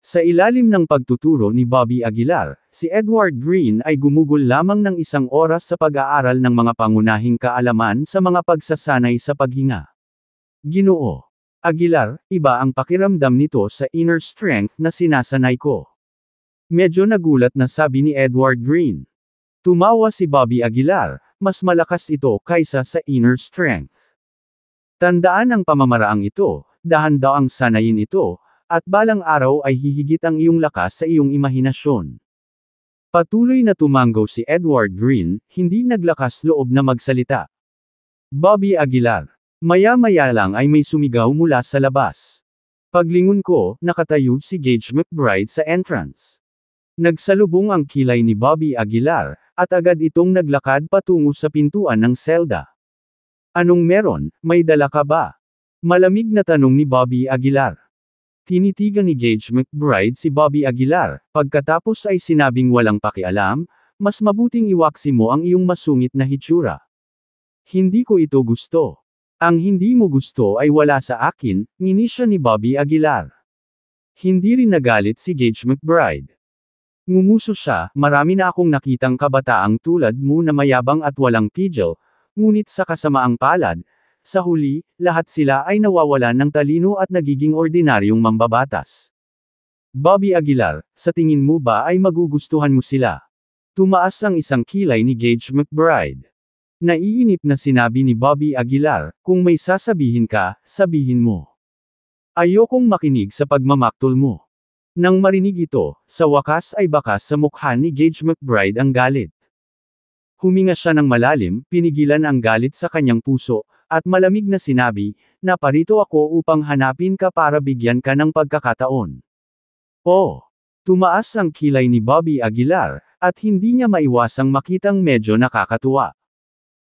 [SPEAKER 1] Sa ilalim ng pagtuturo ni Bobby Aguilar, si Edward Green ay gumugol lamang ng isang oras sa pag-aaral ng mga pangunahing kaalaman sa mga pagsasanay sa paghinga. Ginoo Aguilar, iba ang pakiramdam nito sa inner strength na sinasanay ko. Medyo nagulat na sabi ni Edward Green. Tumawa si Bobby Aguilar, mas malakas ito kaysa sa inner strength. Tandaan ang pamamaraang ito, dahan daw ang sanayin ito, at balang araw ay hihigit ang iyong lakas sa iyong imahinasyon. Patuloy na tumango si Edward Green, hindi naglakas loob na magsalita. Bobby Aguilar. Maya-maya lang ay may sumigaw mula sa labas. Paglingon ko, nakatayo si Gage McBride sa entrance. Nagsalubong ang kilay ni Bobby Aguilar, at agad itong naglakad patungo sa pintuan ng selda. Anong meron, may dala ka ba? Malamig na tanong ni Bobby Aguilar. Tinitigan ni Gage McBride si Bobby Aguilar, pagkatapos ay sinabing walang pakialam, mas mabuting iwaksi mo ang iyong masungit na hitsura. Hindi ko ito gusto. Ang hindi mo gusto ay wala sa akin, ngini siya ni Bobby Aguilar. Hindi rin nagalit si Gage McBride. Ngumuso siya, marami na akong nakitang kabataang tulad mo na mayabang at walang pigil, ngunit sa kasamaang palad, sa huli, lahat sila ay nawawalan ng talino at nagiging ordinaryong mambabatas. Bobby Aguilar, sa tingin mo ba ay magugustuhan mo sila? Tumaas ang isang kilay ni Gage McBride. Naiinip na sinabi ni Bobby Aguilar, kung may sasabihin ka, sabihin mo. Ayokong makinig sa pagmamaktol mo. Nang marinig ito, sa wakas ay bakas sa mukha ni Gage McBride ang galit. Huminga siya ng malalim, pinigilan ang galit sa kanyang puso, at malamig na sinabi, naparito ako upang hanapin ka para bigyan ka ng pagkakataon. Oh! Tumaas ang kilay ni Bobby Aguilar, at hindi niya maiwasang makitang medyo nakakatuwa.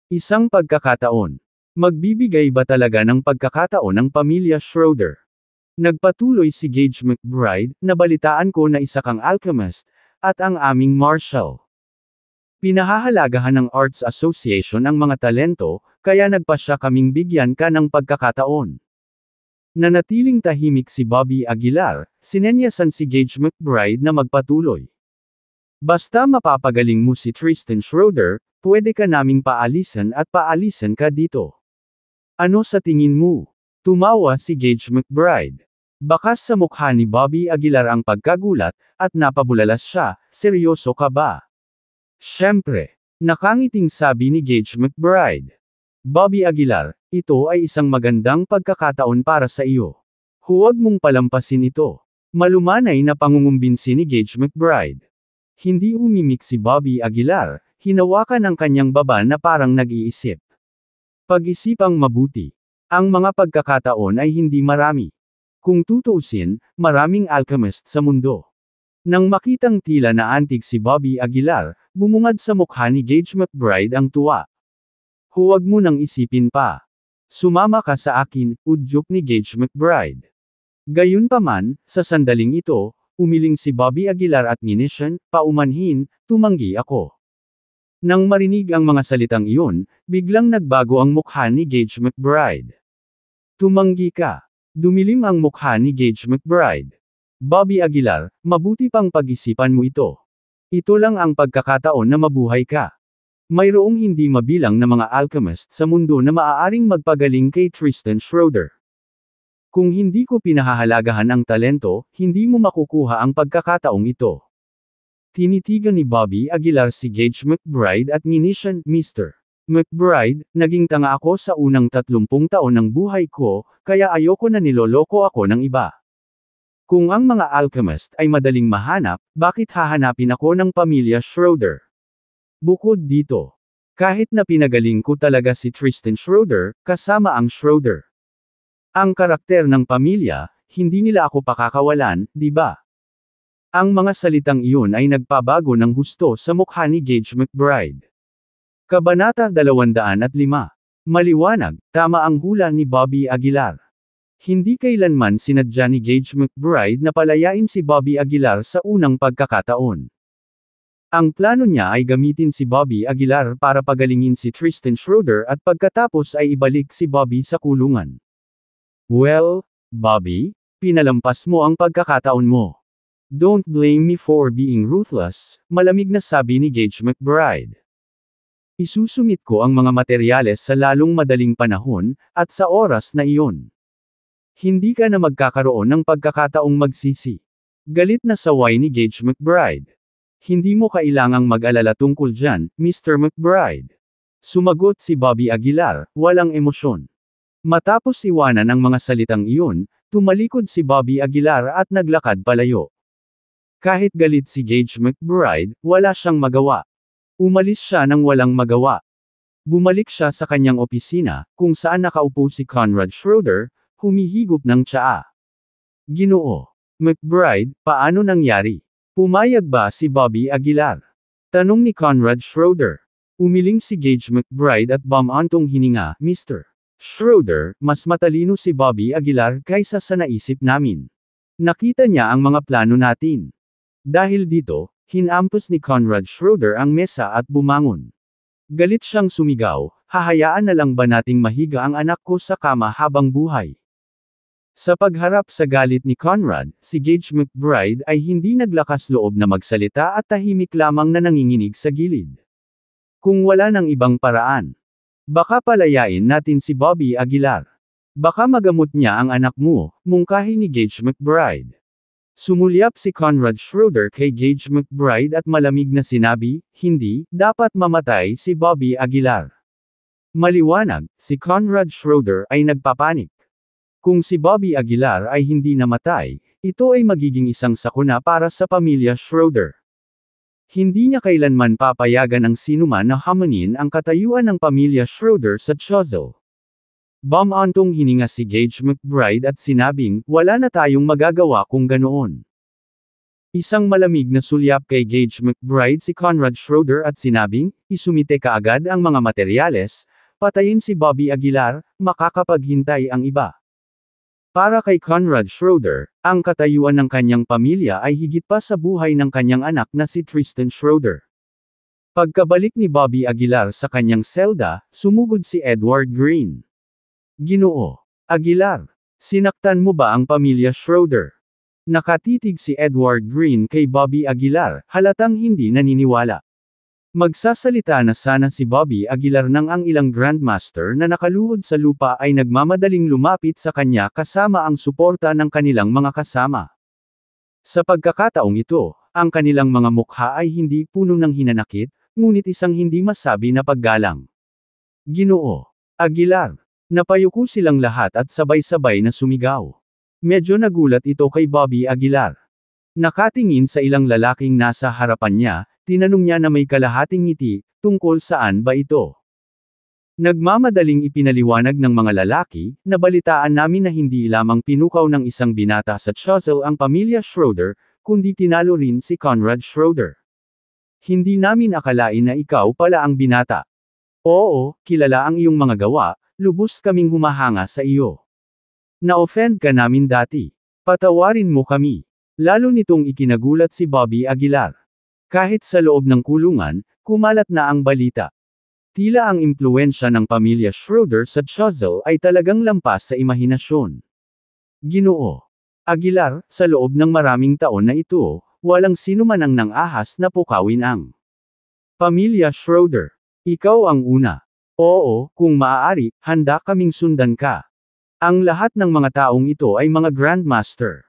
[SPEAKER 1] Isang pagkakataon. Magbibigay ba talaga ng pagkakataon ang pamilya Schroeder? Nagpatuloy si Gage McBride, nabalitaan ko na isa kang alchemist, at ang aming marshal. Pinahahalagahan ng Arts Association ang mga talento, kaya nagpasya kaming bigyan ka ng pagkakataon. Nanatiling tahimik si Bobby Aguilar, sinenyasan si Gage McBride na magpatuloy. Basta mapapagaling mo si Tristan Schroeder, pwede ka naming paalisan at paalisan ka dito. Ano sa tingin mo? Tumawa si Gage McBride. Bakas sa mukha ni Bobby Aguilar ang pagkagulat, at napabulalas siya, seryoso ka ba? Siyempre. Nakangiting sabi ni Gage McBride. Bobby Aguilar, ito ay isang magandang pagkakataon para sa iyo. Huwag mong palampasin ito. Malumanay na pangungumbinsi ni Gage McBride. Hindi umimik si Bobby Aguilar, hinawakan ang kanyang baba na parang nag-iisip. Pag-isipang mabuti. Ang mga pagkakataon ay hindi marami. Kung tutuusin, maraming alchemist sa mundo. Nang makitang tila na antig si Bobby Aguilar, bumungad sa mukha ni Gage McBride ang tuwa. Huwag mo nang isipin pa. Sumama ka sa akin, udyok ni Gage McBride. Gayunpaman, sa sandaling ito, umiling si Bobby Aguilar at nginisyan, paumanhin, tumanggi ako. Nang marinig ang mga salitang iyon, biglang nagbago ang mukha ni Gage McBride. Tumanggi ka. Dumilim ang mukha ni Gage McBride. Bobby Aguilar, mabuti pang pag-isipan mo ito. Ito lang ang pagkakataon na mabuhay ka. Mayroong hindi mabilang na mga alchemist sa mundo na maaaring magpagaling kay Tristan Schroeder. Kung hindi ko pinahahalagahan ang talento, hindi mo makukuha ang pagkakataong ito. Tinitigan ni Bobby Aguilar si Gage McBride at nginisyan, Mr. McBride, naging tanga ako sa unang 30 taon ng buhay ko, kaya ayoko na niloloko ako ng iba. Kung ang mga alchemist ay madaling mahanap, bakit hahanapin ako ng pamilya Schroeder? Bukod dito, kahit na pinagaling ko talaga si Tristan Schroeder, kasama ang Schroeder. Ang karakter ng pamilya, hindi nila ako pakakawalan, di ba? Ang mga salitang iyon ay nagpabago ng husto sa mukha ni Gage McBride. Kabanata 205. Maliwanag, tama ang hula ni Bobby Aguilar. Hindi kailanman sinadya ni Gage McBride na palayain si Bobby Aguilar sa unang pagkakataon. Ang plano niya ay gamitin si Bobby Aguilar para pagalingin si Tristan Schroeder at pagkatapos ay ibalik si Bobby sa kulungan. Well, Bobby, pinalampas mo ang pagkakataon mo. Don't blame me for being ruthless, malamig na sabi ni Gage McBride. Isusumit ko ang mga materyales sa lalong madaling panahon, at sa oras na iyon. Hindi ka na magkakaroon ng pagkakataong magsisi. Galit na saway ni Gage McBride. Hindi mo kailangang mag-alala tungkol dyan, Mr. McBride. Sumagot si Bobby Aguilar, walang emosyon. Matapos iwanan ang mga salitang iyon, tumalikod si Bobby Aguilar at naglakad palayo. Kahit galit si Gage McBride, wala siyang magawa. Umalis siya nang walang magawa. Bumalik siya sa kanyang opisina, kung saan nakaupo si Conrad Schroeder, humihigop ng tsaa. Ginoo McBride, paano nangyari? Pumayag ba si Bobby Aguilar? Tanong ni Conrad Schroeder. Umiling si Gage McBride at bumantong hininga, Mr. Schroeder, mas matalino si Bobby Aguilar kaysa sa naisip namin. Nakita niya ang mga plano natin. Dahil dito, hinampas ni Conrad Schroeder ang mesa at bumangon. Galit siyang sumigaw, hahayaan na lang ba nating mahiga ang anak ko sa kama habang buhay? Sa pagharap sa galit ni Conrad, si Gage McBride ay hindi naglakas loob na magsalita at tahimik lamang na nanginginig sa gilid. Kung wala ng ibang paraan, baka palayain natin si Bobby Aguilar. Baka magamot niya ang anak mo, mungkahi ni Gage McBride. Sumulyap si Conrad Schroeder kay Gage McBride at malamig na sinabi, hindi, dapat mamatay si Bobby Aguilar. Maliwanag, si Conrad Schroeder ay nagpapanik. Kung si Bobby Aguilar ay hindi namatay, ito ay magiging isang sakuna para sa pamilya Schroeder. Hindi niya kailanman papayagan ang sinuman na hamunin ang katayuan ng pamilya Schroeder sa Choiseul. Bumantong hininga si Gage McBride at sinabing, wala na tayong magagawa kung ganoon. Isang malamig na sulyap kay Gage McBride si Conrad Schroeder at sinabing, isumite kaagad ang mga materyales, patayin si Bobby Aguilar, makakapaghintay ang iba. Para kay Conrad Schroeder, ang katayuan ng kanyang pamilya ay higit pa sa buhay ng kanyang anak na si Tristan Schroeder. Pagkabalik ni Bobby Aguilar sa kanyang selda, sumugod si Edward Green. Ginoo Aguilar, sinaktan mo ba ang pamilya Schroeder? Nakatitig si Edward Green kay Bobby Aguilar, halatang hindi naniniwala. Magsasalita na sana si Bobby Aguilar nang ang ilang Grandmaster na nakaluhod sa lupa ay nagmamadaling lumapit sa kanya kasama ang suporta ng kanilang mga kasama. Sa pagkakataong ito, ang kanilang mga mukha ay hindi puno ng hinanakit, ngunit isang hindi masabi na paggalang. Ginoo Aguilar, napayuko silang lahat at sabay-sabay na sumigaw. Medyo nagulat ito kay Bobby Aguilar. Nakatingin sa ilang lalaking nasa harapan niya, tinanong niya na may kalahating ngiti, tungkol saan ba ito? Nagmamadaling ipinaliwanag ng mga lalaki, nabalitaan namin na hindi lamang pinukaw ng isang binata sa Choiseul ang pamilya Schroeder, kundi tinalo rin si Conrad Schroeder. Hindi namin akalain na ikaw pala ang binata. Oo, kilala ang iyong mga gawa, lubos kaming humahanga sa iyo. Na-offend ka namin dati. Patawarin mo kami. Lalo nitong ikinagulat si Bobby Aguilar. Kahit sa loob ng kulungan, kumalat na ang balita. Tila ang impluwensya ng pamilya Schroeder sa Choiseul ay talagang lampas sa imahinasyon. Ginoo Aguilar, sa loob ng maraming taon na ito, walang sinuman ang nang-ahas na pukawin ang pamilya Schroeder. Ikaw ang una. Oo, kung maaari, handa kaming sundan ka. Ang lahat ng mga taong ito ay mga Grandmaster.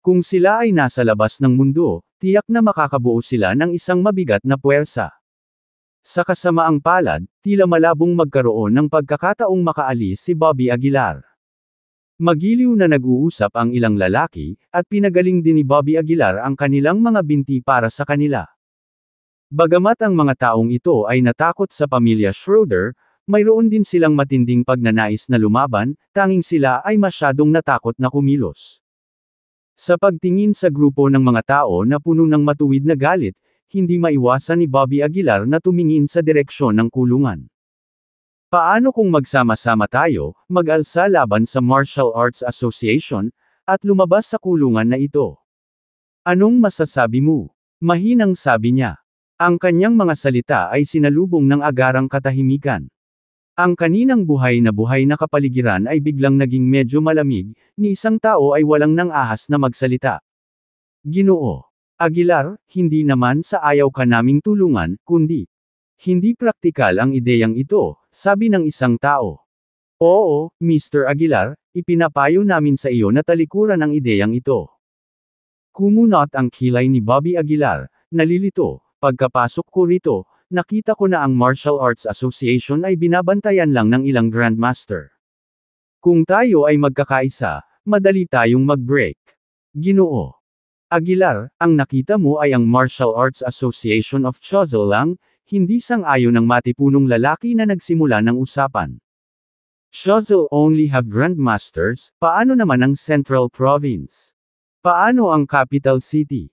[SPEAKER 1] Kung sila ay nasa labas ng mundo, tiyak na makakabuo sila ng isang mabigat na puwersa. Sa kasamaang palad, tila malabong magkaroon ng pagkakataong makaalis si Bobby Aguilar. Magiliw na nag-uusap ang ilang lalaki, at pinagaling din ni Bobby Aguilar ang kanilang mga binti para sa kanila. Bagamat ang mga taong ito ay natakot sa pamilya Schroeder, mayroon din silang matinding pagnanais na lumaban, tanging sila ay masyadong natakot na kumilos. Sa pagtingin sa grupo ng mga tao na puno ng matuwid na galit, hindi maiwasan ni Bobby Aguilar na tumingin sa direksyon ng kulungan. Paano kung magsama-sama tayo, mag-alsa laban sa Martial Arts Association, at lumabas sa kulungan na ito? Anong masasabi mo? Mahinang sabi niya. Ang kanyang mga salita ay sinalubong ng agarang katahimikan. Ang kaninang buhay na kapaligiran ay biglang naging medyo malamig, ni isang tao ay walang nang ahas na magsalita. Ginoo Aguilar, hindi naman sa ayaw ka naming tulungan, kundi hindi praktikal ang ideyang ito, sabi ng isang tao. Oo, Mr. Aguilar, ipinapayo namin sa iyo na talikuran ang ideyang ito. Kumunot ang kilay ni Bobby Aguilar, nalilito. Pagkapasok ko rito, nakita ko na ang Martial Arts Association ay binabantayan lang ng ilang Grandmaster. Kung tayo ay magkakaisa, madali tayong mag-break. Ginoo Aguilar, ang nakita mo ay ang Martial Arts Association of Chozel lang, hindi sang-ayon ng matipunong lalaki na nagsimula ng usapan. Chozel only have Grandmasters, paano naman ang Central Province? Paano ang Capital City?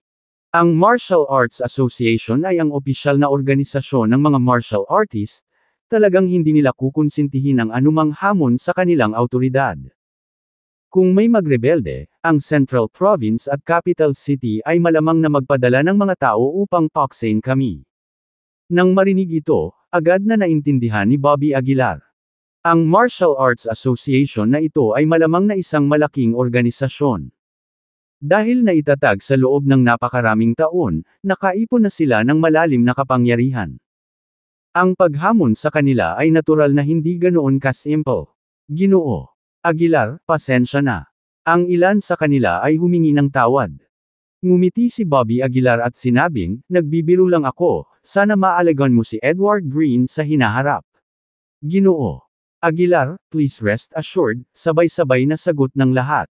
[SPEAKER 1] Ang Martial Arts Association ay ang opisyal na organisasyon ng mga martial artist, talagang hindi nila kukonsintihin ang anumang hamon sa kanilang autoridad. Kung may magrebelde, ang Central Province at Capital City ay malamang na magpadala ng mga tao upang paksain kami. Nang marinig ito, agad na naintindihan ni Bobby Aguilar. Ang Martial Arts Association na ito ay malamang na isang malaking organisasyon. Dahil naitatag sa loob ng napakaraming taon, nakaipon na sila ng malalim na kapangyarihan. Ang paghamon sa kanila ay natural na hindi ganoon ka-simple. Ginoo Aguilar, pasensya na. Ang ilan sa kanila ay humingi ng tawad. Ngumiti si Bobby Aguilar at sinabing, nagbibiro lang ako, sana maalagaan mo si Edward Green sa hinaharap. Ginoo Aguilar, please rest assured, sabay-sabay na sagot ng lahat.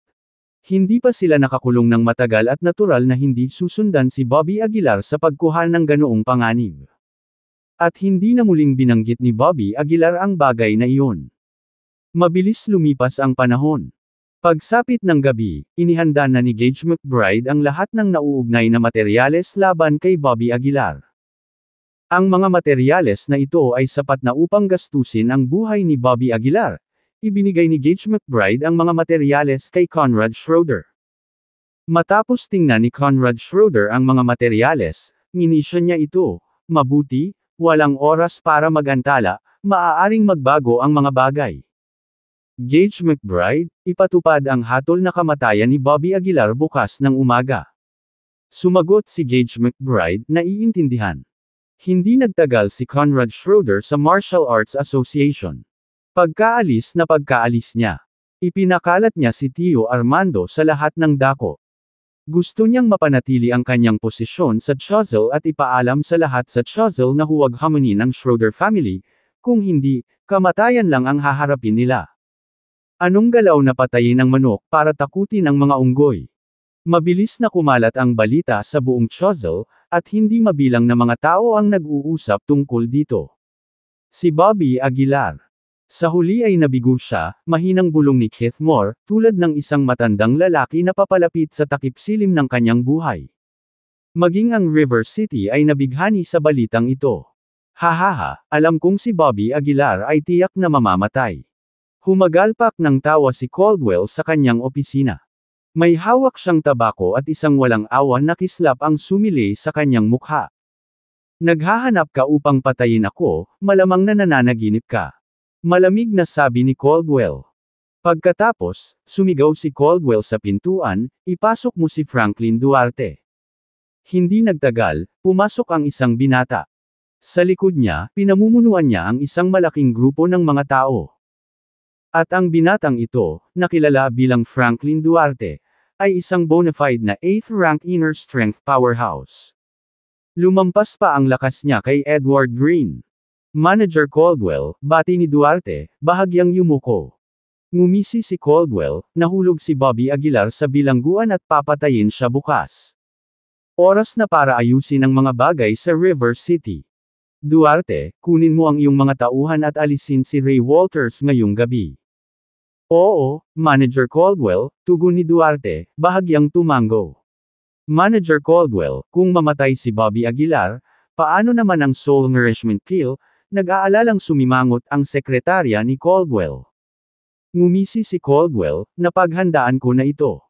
[SPEAKER 1] Hindi pa sila nakakulong ng matagal at natural na hindi susundan si Bobby Aguilar sa pagkuha ng ganoong panganib. At hindi na muling binanggit ni Bobby Aguilar ang bagay na iyon. Mabilis lumipas ang panahon. Pagsapit ng gabi, inihanda na ni Gage McBride ang lahat ng nauugnay na materyales laban kay Bobby Aguilar. Ang mga materyales na ito ay sapat na upang gastusin ang buhay ni Bobby Aguilar. Ibinigay ni Gage McBride ang mga materyales kay Conrad Schroeder. Matapos tingnan ni Conrad Schroeder ang mga materyales, nginisya niya ito, mabuti, walang oras para magantala, maaaring magbago ang mga bagay. Gage McBride, ipatupad ang hatol na kamatayan ni Bobby Aguilar bukas ng umaga. Sumagot si Gage McBride, naiintindihan. Hindi nagtagal si Conrad Schroeder sa Martial Arts Association. Pagkaalis niya. Ipinakalat niya si Tio Armando sa lahat ng dako. Gusto niyang mapanatili ang kanyang posisyon sa Chozel at ipaalam sa lahat sa Chozel na huwag hamunin ang Schroeder family, kung hindi, kamatayan lang ang haharapin nila. Anong galaw na patayin ang manok para takutin ang mga unggoy? Mabilis na kumalat ang balita sa buong Chozel, at hindi mabilang na mga tao ang nag-uusap tungkol dito. Si Bobby Aguilar. Sa huli ay nabigo siya, mahinang bulong ni Keith Moore, tulad ng isang matandang lalaki na papalapit sa takip-silim ng kanyang buhay. Maging ang River City ay nabighani sa balitang ito. Hahaha, alam kong si Bobby Aguilar ay tiyak na mamamatay. Humagalpak ng tawa si Caldwell sa kanyang opisina. May hawak siyang tabako at isang walang awa na kislap ang sumili sa kanyang mukha. Naghahanap ka upang patayin ako, malamang na nananaginip ka. Malamig na sabi ni Caldwell. Pagkatapos, sumigaw si Caldwell sa pintuan, ipasok mo si Franklin Duarte. Hindi nagtagal, pumasok ang isang binata. Sa likod niya, pinamumunuan niya ang isang malaking grupo ng mga tao. At ang binatang ito, nakilala bilang Franklin Duarte, ay isang bona fide na 8th rank inner strength powerhouse. Lumampas pa ang lakas niya kay Edward Green. Manager Caldwell, bati ni Duarte, bahagyang yumuko. Ngumisi si Caldwell, nahulog si Bobby Aguilar sa bilangguan at papatayin siya bukas. Oras na para ayusin ang mga bagay sa River City. Duarte, kunin mo ang iyong mga tauhan at alisin si Ray Walters ngayong gabi. Oo, Manager Caldwell, tugon ni Duarte, bahagyang tumango. Manager Caldwell, kung mamatay si Bobby Aguilar, paano naman ang soul nourishment pill? Nag-aalalang sumimangot ang sekretarya ni Caldwell. Ngumisi si Caldwell, napaghandaan ko na ito.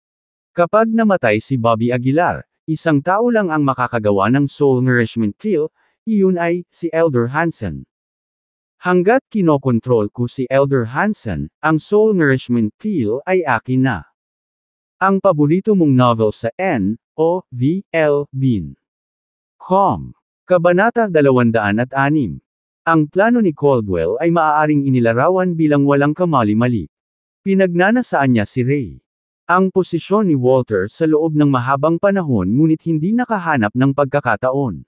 [SPEAKER 1] Kapag namatay si Bobby Aguilar, isang tao lang ang makakagawa ng soul nourishment pill, iyon ay, si Elder Hansen. Hanggat kinokontrol ko si Elder Hansen, ang soul nourishment pill ay akin na. Ang paborito mong novel sa N.O.V.L. Bean. Com. Kabanata 206. Ang plano ni Caldwell ay maaaring inilarawan bilang walang kamali-mali. Pinagnanasaan niya si Ray. Ang posisyon ni Walter sa loob ng mahabang panahon ngunit hindi nakahanap ng pagkakataon.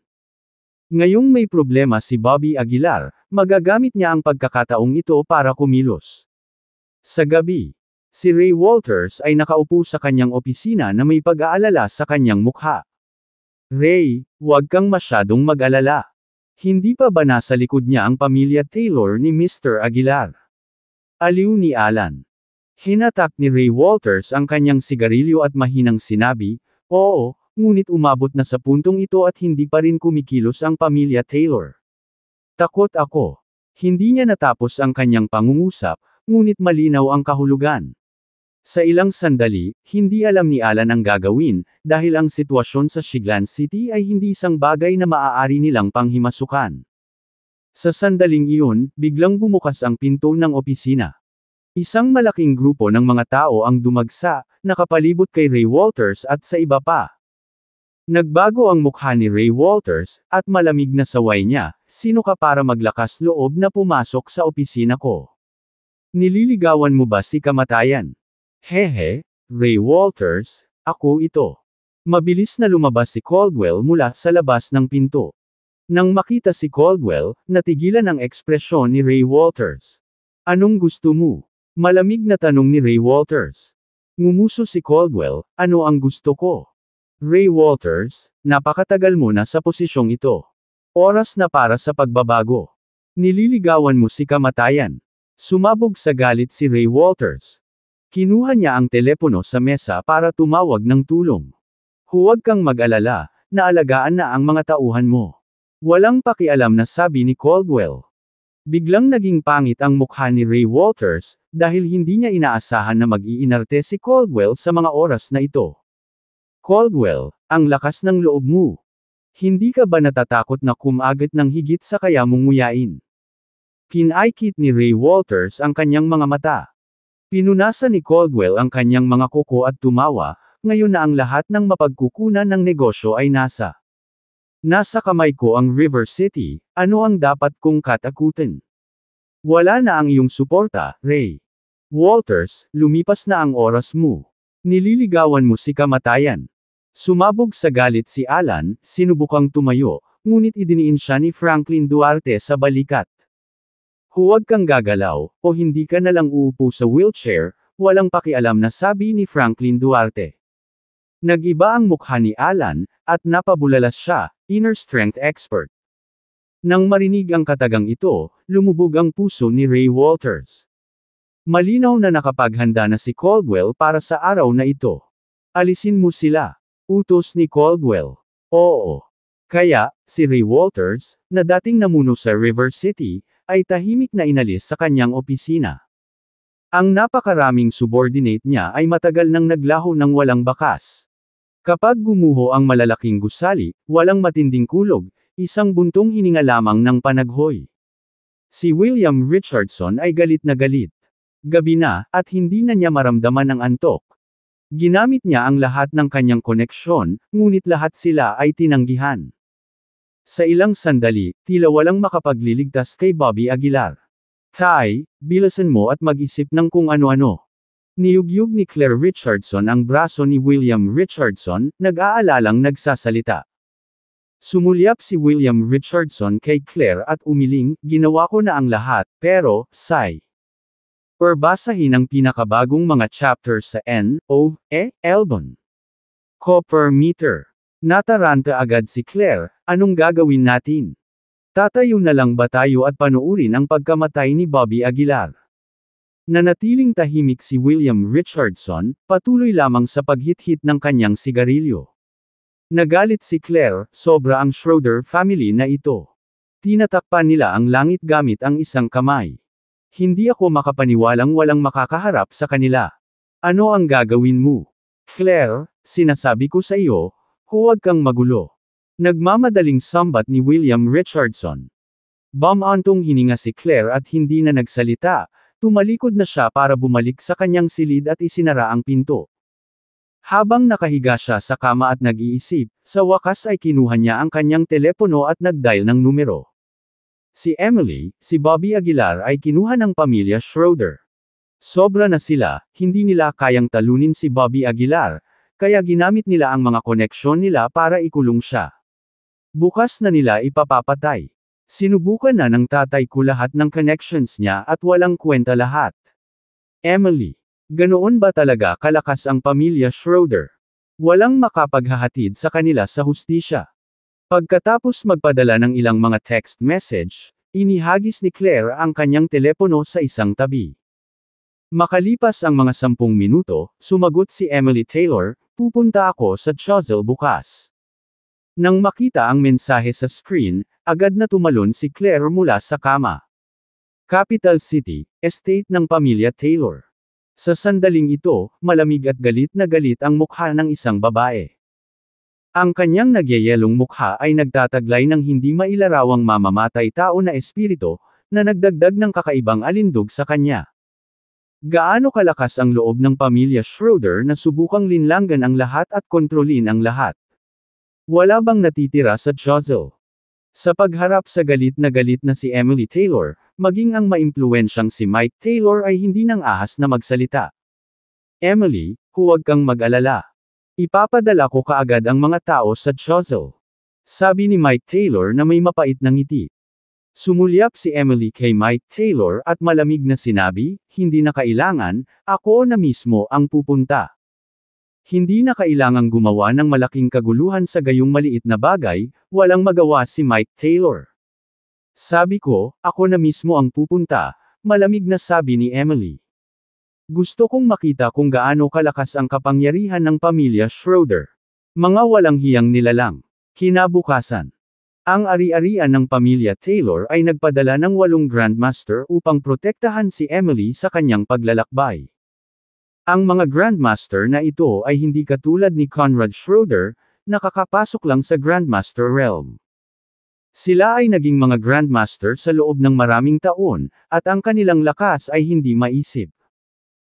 [SPEAKER 1] Ngayong may problema si Bobby Aguilar, magagamit niya ang pagkakataong ito para kumilos. Sa gabi, si Ray Walters ay nakaupo sa kanyang opisina na may pag-aalala sa kanyang mukha. Ray, huwag kang masyadong mag-alala. Hindi pa ba nasa likod niya ang pamilya Taylor ni Mr. Aguilar? Aliw ni Alan. Hinatak ni Ray Walters ang kanyang sigarilyo at mahinang sinabi, oo, ngunit umabot na sa puntong ito at hindi pa rin kumikilos ang pamilya Taylor. Takot ako. Hindi niya natapos ang kanyang pangungusap, ngunit malinaw ang kahulugan. Sa ilang sandali, hindi alam ni Alan ang gagawin, dahil ang sitwasyon sa Shiglan City ay hindi isang bagay na maaari nilang panghimasukan. Sa sandaling iyon, biglang bumukas ang pinto ng opisina. Isang malaking grupo ng mga tao ang dumagsa, nakapalibot kay Ray Walters at sa iba pa. Nagbago ang mukha ni Ray Walters, at malamig na saway niya, sino ka para maglakas loob na pumasok sa opisina ko? Nililigawan mo ba si kamatayan? Hehe, Ray Walters, ako ito. Mabilis na lumabas si Caldwell mula sa labas ng pinto. Nang makita si Caldwell, natigilan ang ekspresyon ni Ray Walters. Anong gusto mo? Malamig na tanong ni Ray Walters. Ngumuso si Caldwell, ano ang gusto ko? Ray Walters, napakatagal mo na sa posisyong ito. Oras na para sa pagbabago. Nililigawan mo si kamatayan. Sumabog sa galit si Ray Walters. Kinuha niya ang telepono sa mesa para tumawag ng tulong. Huwag kang mag-alala, naalagaan na ang mga tauhan mo. Walang pakialam na sabi ni Caldwell. Biglang naging pangit ang mukha ni Ray Walters, dahil hindi niya inaasahan na mag-iinarte si Caldwell sa mga oras na ito. Caldwell, ang lakas ng loob mo. Hindi ka ba natatakot na kumagat ng higit sa kaya mong nguyain? Pinaikit ni Ray Walters ang kanyang mga mata. Pinunasan ni Caldwell ang kanyang mga kuko at tumawa, ngayon na ang lahat ng mapagkukunan ng negosyo ay nasa kamay ko ang River City, ano ang dapat kong katakutin? Wala na ang iyong suporta, Ray. Walters, lumipas na ang oras mo. Nililigawan mo si kamatayan. Sumabog sa galit si Alan, sinubukang tumayo, ngunit idiniin siya ni Franklin Duarte sa balikat. Huwag kang gagalaw, o hindi ka nalang uupo sa wheelchair, walang pakialam na sabi ni Franklin Duarte. Nag-iba ang mukha ni Alan, at napabulalas siya, inner strength expert. Nang marinig ang katagang ito, lumubog ang puso ni Ray Walters. Malinaw na nakapaghanda na si Caldwell para sa araw na ito. Alisin mo sila. Utos ni Caldwell. Oo. Kaya, si Ray Walters, na dating namuno sa River City, ay tahimik na inalis sa kanyang opisina. Ang napakaraming subordinate niya ay matagal nang naglaho ng walang bakas. Kapag gumuho ang malalaking gusali, walang matinding kulog, isang buntong hininga lamang ng panaghoy. Si William Richardson ay galit na galit. Gabi na, at hindi na niya maramdaman ang antok. Ginamit niya ang lahat ng kanyang koneksyon, ngunit lahat sila ay tinanggihan. Sa ilang sandali, tila walang makapagliligtas kay Bobby Aguilar. Tay, bilasan mo at mag-isip ng kung ano-ano. Niyugyug ni Claire Richardson ang braso ni William Richardson, nag-aalalang nagsasalita. Sumulyap si William Richardson kay Claire at umiling, ginawa ko na ang lahat, pero, sigh. Basahin ang pinakabagong mga chapters sa N.O.V.L. Copper Meter. Nataranta agad si Claire, anong gagawin natin? Tatayo na lang ba tayo at panuurin ang pagkamatay ni Bobby Aguilar? Nanatiling tahimik si William Richardson, patuloy lamang sa paghit-hit ng kanyang sigarilyo. Nagalit si Claire, sobra ang Schroeder family na ito. Tinatakpan nila ang langit gamit ang isang kamay. Hindi ako makapaniwalang walang makakaharap sa kanila. Ano ang gagawin mo? Claire, sinasabi ko sa iyo, huwag kang magulo. Nagmamadaling sambat ni William Richardson. Bumantong hininga si Claire at hindi na nagsalita, tumalikod na siya para bumalik sa kanyang silid at isinara ang pinto. Habang nakahiga siya sa kama at nag-iisip, sa wakas ay kinuha niya ang kanyang telepono at nag-dial ng numero. Si Emily, si Bobby Aguilar ay kinuha ng pamilya Schroeder. Sobra na sila, hindi nila kayang talunin si Bobby Aguilar, kaya ginamit nila ang mga koneksyon nila para ikulong siya. Bukas na nila ipapapatay. Sinubukan na ng tatay ko lahat ng connections niya at walang kwenta lahat. Emily. Ganoon ba talaga kalakas ang pamilya Schroeder? Walang makapaghahatid sa kanila sa hustisya. Pagkatapos magpadala ng ilang mga text message, inihagis ni Claire ang kanyang telepono sa isang tabi. Makalipas ang mga 10 minuto, sumagot si Emily Taylor, pupunta ako sa Choiseul bukas. Nang makita ang mensahe sa screen, agad na tumalon si Claire mula sa kama. Capital City, estate ng pamilya Taylor. Sa sandaling ito, malamig at galit na galit ang mukha ng isang babae. Ang kanyang nagyayelong mukha ay nagtataglay ng hindi mailarawang mamamatay tao na espiritu, na nagdagdag ng kakaibang alindog sa kanya. Gaano kalakas ang loob ng pamilya Schroeder na subukang linlangan ang lahat at kontrolin ang lahat? Wala bang natitira sa Choiseul? Sa pagharap sa galit na si Emily Taylor, maging ang maimpluwensyang si Mike Taylor ay hindi nang ahas na magsalita. Emily, huwag kang mag-alala. Ipapadala ko kaagad ang mga tao sa Choiseul. Sabi ni Mike Taylor na may mapait na ngiti. Sumulyap si Emily kay Mike Taylor at malamig na sinabi, hindi na kailangan, ako na mismo ang pupunta. Hindi na kailangang gumawa ng malaking kaguluhan sa gayong maliit na bagay, walang magawa si Mike Taylor. Sabi ko, ako na mismo ang pupunta, malamig na sabi ni Emily. Gusto kong makita kung gaano kalakas ang kapangyarihan ng pamilya Schroeder. Mga walang hiyang nilalang. Kinabukasan. Ang ari-arian ng pamilya Taylor ay nagpadala ng 8 Grandmaster upang protektahan si Emily sa kanyang paglalakbay. Ang mga Grandmaster na ito ay hindi katulad ni Conrad Schroeder, nakakapasok lang sa Grandmaster realm. Sila ay naging mga Grandmaster sa loob ng maraming taon, at ang kanilang lakas ay hindi maisip.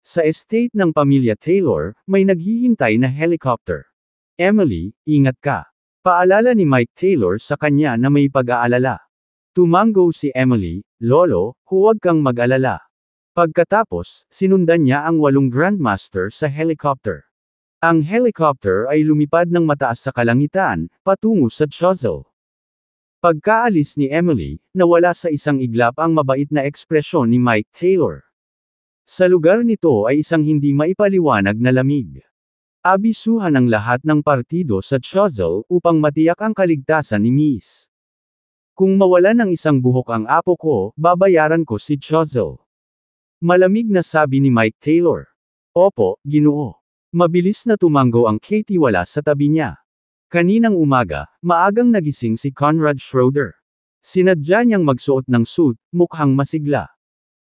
[SPEAKER 1] Sa estate ng pamilya Taylor, may naghihintay na helicopter. Emily, ingat ka. Paalala ni Mike Taylor sa kanya na may pag-aalala. Tumango si Emily, Lolo, huwag kang mag-alala. Pagkatapos, sinundan niya ang 8 Grandmaster sa helicopter. Ang helicopter ay lumipad ng mataas sa kalangitan, patungo sa Choiseul. Pagkaalis ni Emily, nawala sa isang iglap ang mabait na ekspresyon ni Mike Taylor. Sa lugar nito ay isang hindi maipaliwanag na lamig. Abisuhan ang lahat ng partido sa Choiseul upang matiyak ang kaligtasan ni Miss. Kung mawalan ng isang buhok ang apo ko, babayaran ko si Choiseul. Malamig na sabi ni Mike Taylor. Opo, Ginoo. Mabilis na tumango ang Katie wala sa tabi niya. Kaninang umaga, maagang nagising si Conrad Schroeder. Sinadya niyang magsuot ng suit, mukhang masigla.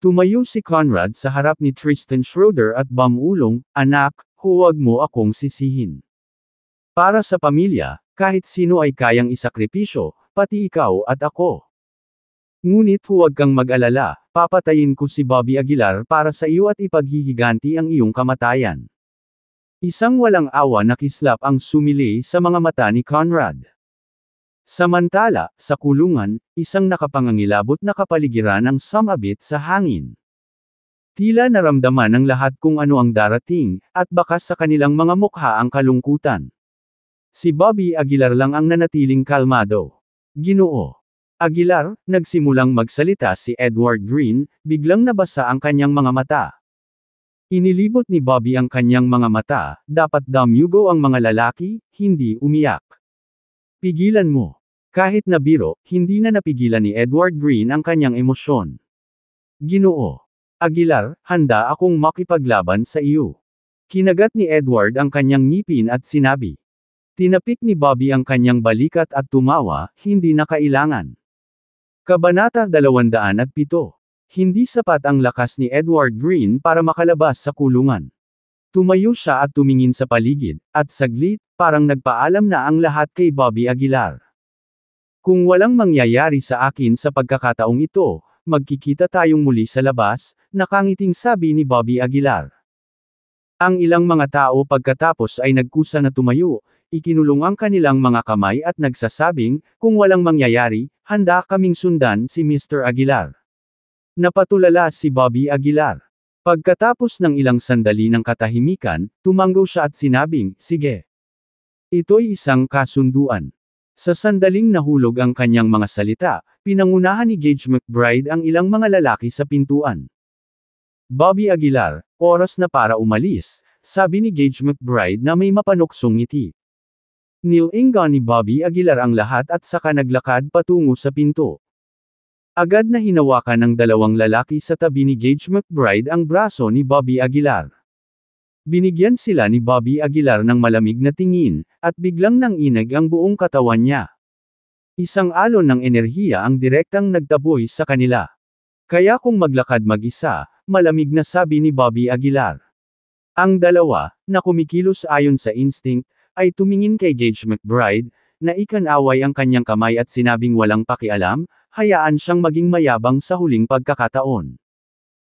[SPEAKER 1] Tumayo si Conrad sa harap ni Tristan Schroeder at bumulong, anak, huwag mo akong sisihin. Para sa pamilya, kahit sino ay kayang isakripisyo, pati ikaw at ako. Ngunit huwag kang mag-alala, papatayin ko si Bobby Aguilar para sa iyo at ipaghihiganti ang iyong kamatayan. Isang walang awa na kislap ang sumili sa mga mata ni Conrad. Samantala, sa kulungan, isang nakapangangilabot na kapaligiran ang sumabit sa hangin. Tila naramdaman ng lahat kung ano ang darating, at bakas sa kanilang mga mukha ang kalungkutan. Si Bobby Aguilar lang ang nanatiling kalmado. Ginoo Aguilar, nagsimulang magsalita si Edward Green, biglang nabasa ang kanyang mga mata. Inilibot ni Bobby ang kanyang mga mata, dapat damyugo ang mga lalaki, hindi umiyak. Pigilan mo. Kahit na biro, hindi na napigilan ni Edward Green ang kanyang emosyon. Ginoo Aguilar, handa akong makipaglaban sa iyo. Kinagat ni Edward ang kanyang ngipin at sinabi. Tinapik ni Bobby ang kanyang balikat at tumawa, hindi na kailangan. Kabanata 207. Hindi sapat ang lakas ni Edward Green para makalabas sa kulungan. Tumayo siya at tumingin sa paligid, at saglit, parang nagpaalam na ang lahat kay Bobby Aguilar. Kung walang mangyayari sa akin sa pagkakataong ito, magkikita tayong muli sa labas, nakangiting sabi ni Bobby Aguilar. Ang ilang mga tao pagkatapos ay nagkusa na tumayo, ikinulong ang kanilang mga kamay at nagsasabing, kung walang mangyayari, handa kaming sundan si Mr. Aguilar. Napatulala si Bobby Aguilar. Pagkatapos ng ilang sandali ng katahimikan, tumango siya at sinabing, sige. Ito'y isang kasunduan. Sa sandaling nahulog ang kanyang mga salita, pinangunahan ni Gage McBride ang ilang mga lalaki sa pintuan. Bobby Aguilar, oras na para umalis, sabi ni Gage McBride na may mapanuksong ngiti. Nilingan ni Bobby Aguilar ang lahat at saka naglakad patungo sa pinto. Agad na hinawakan ng dalawang lalaki sa tabi ni Gage McBride ang braso ni Bobby Aguilar. Binigyan sila ni Bobby Aguilar ng malamig na tingin, at biglang nanginag ang buong katawan niya. Isang alon ng enerhiya ang direktang nagtaboy sa kanila. Kaya kung maglakad mag-isa, malamig na sabi ni Bobby Aguilar. Ang dalawa, na kumikilos ayon sa instinct, ay tumingin kay Gage McBride, na ikanaway ang kanyang kamay at sinabing walang pakialam, hayaan siyang maging mayabang sa huling pagkakataon.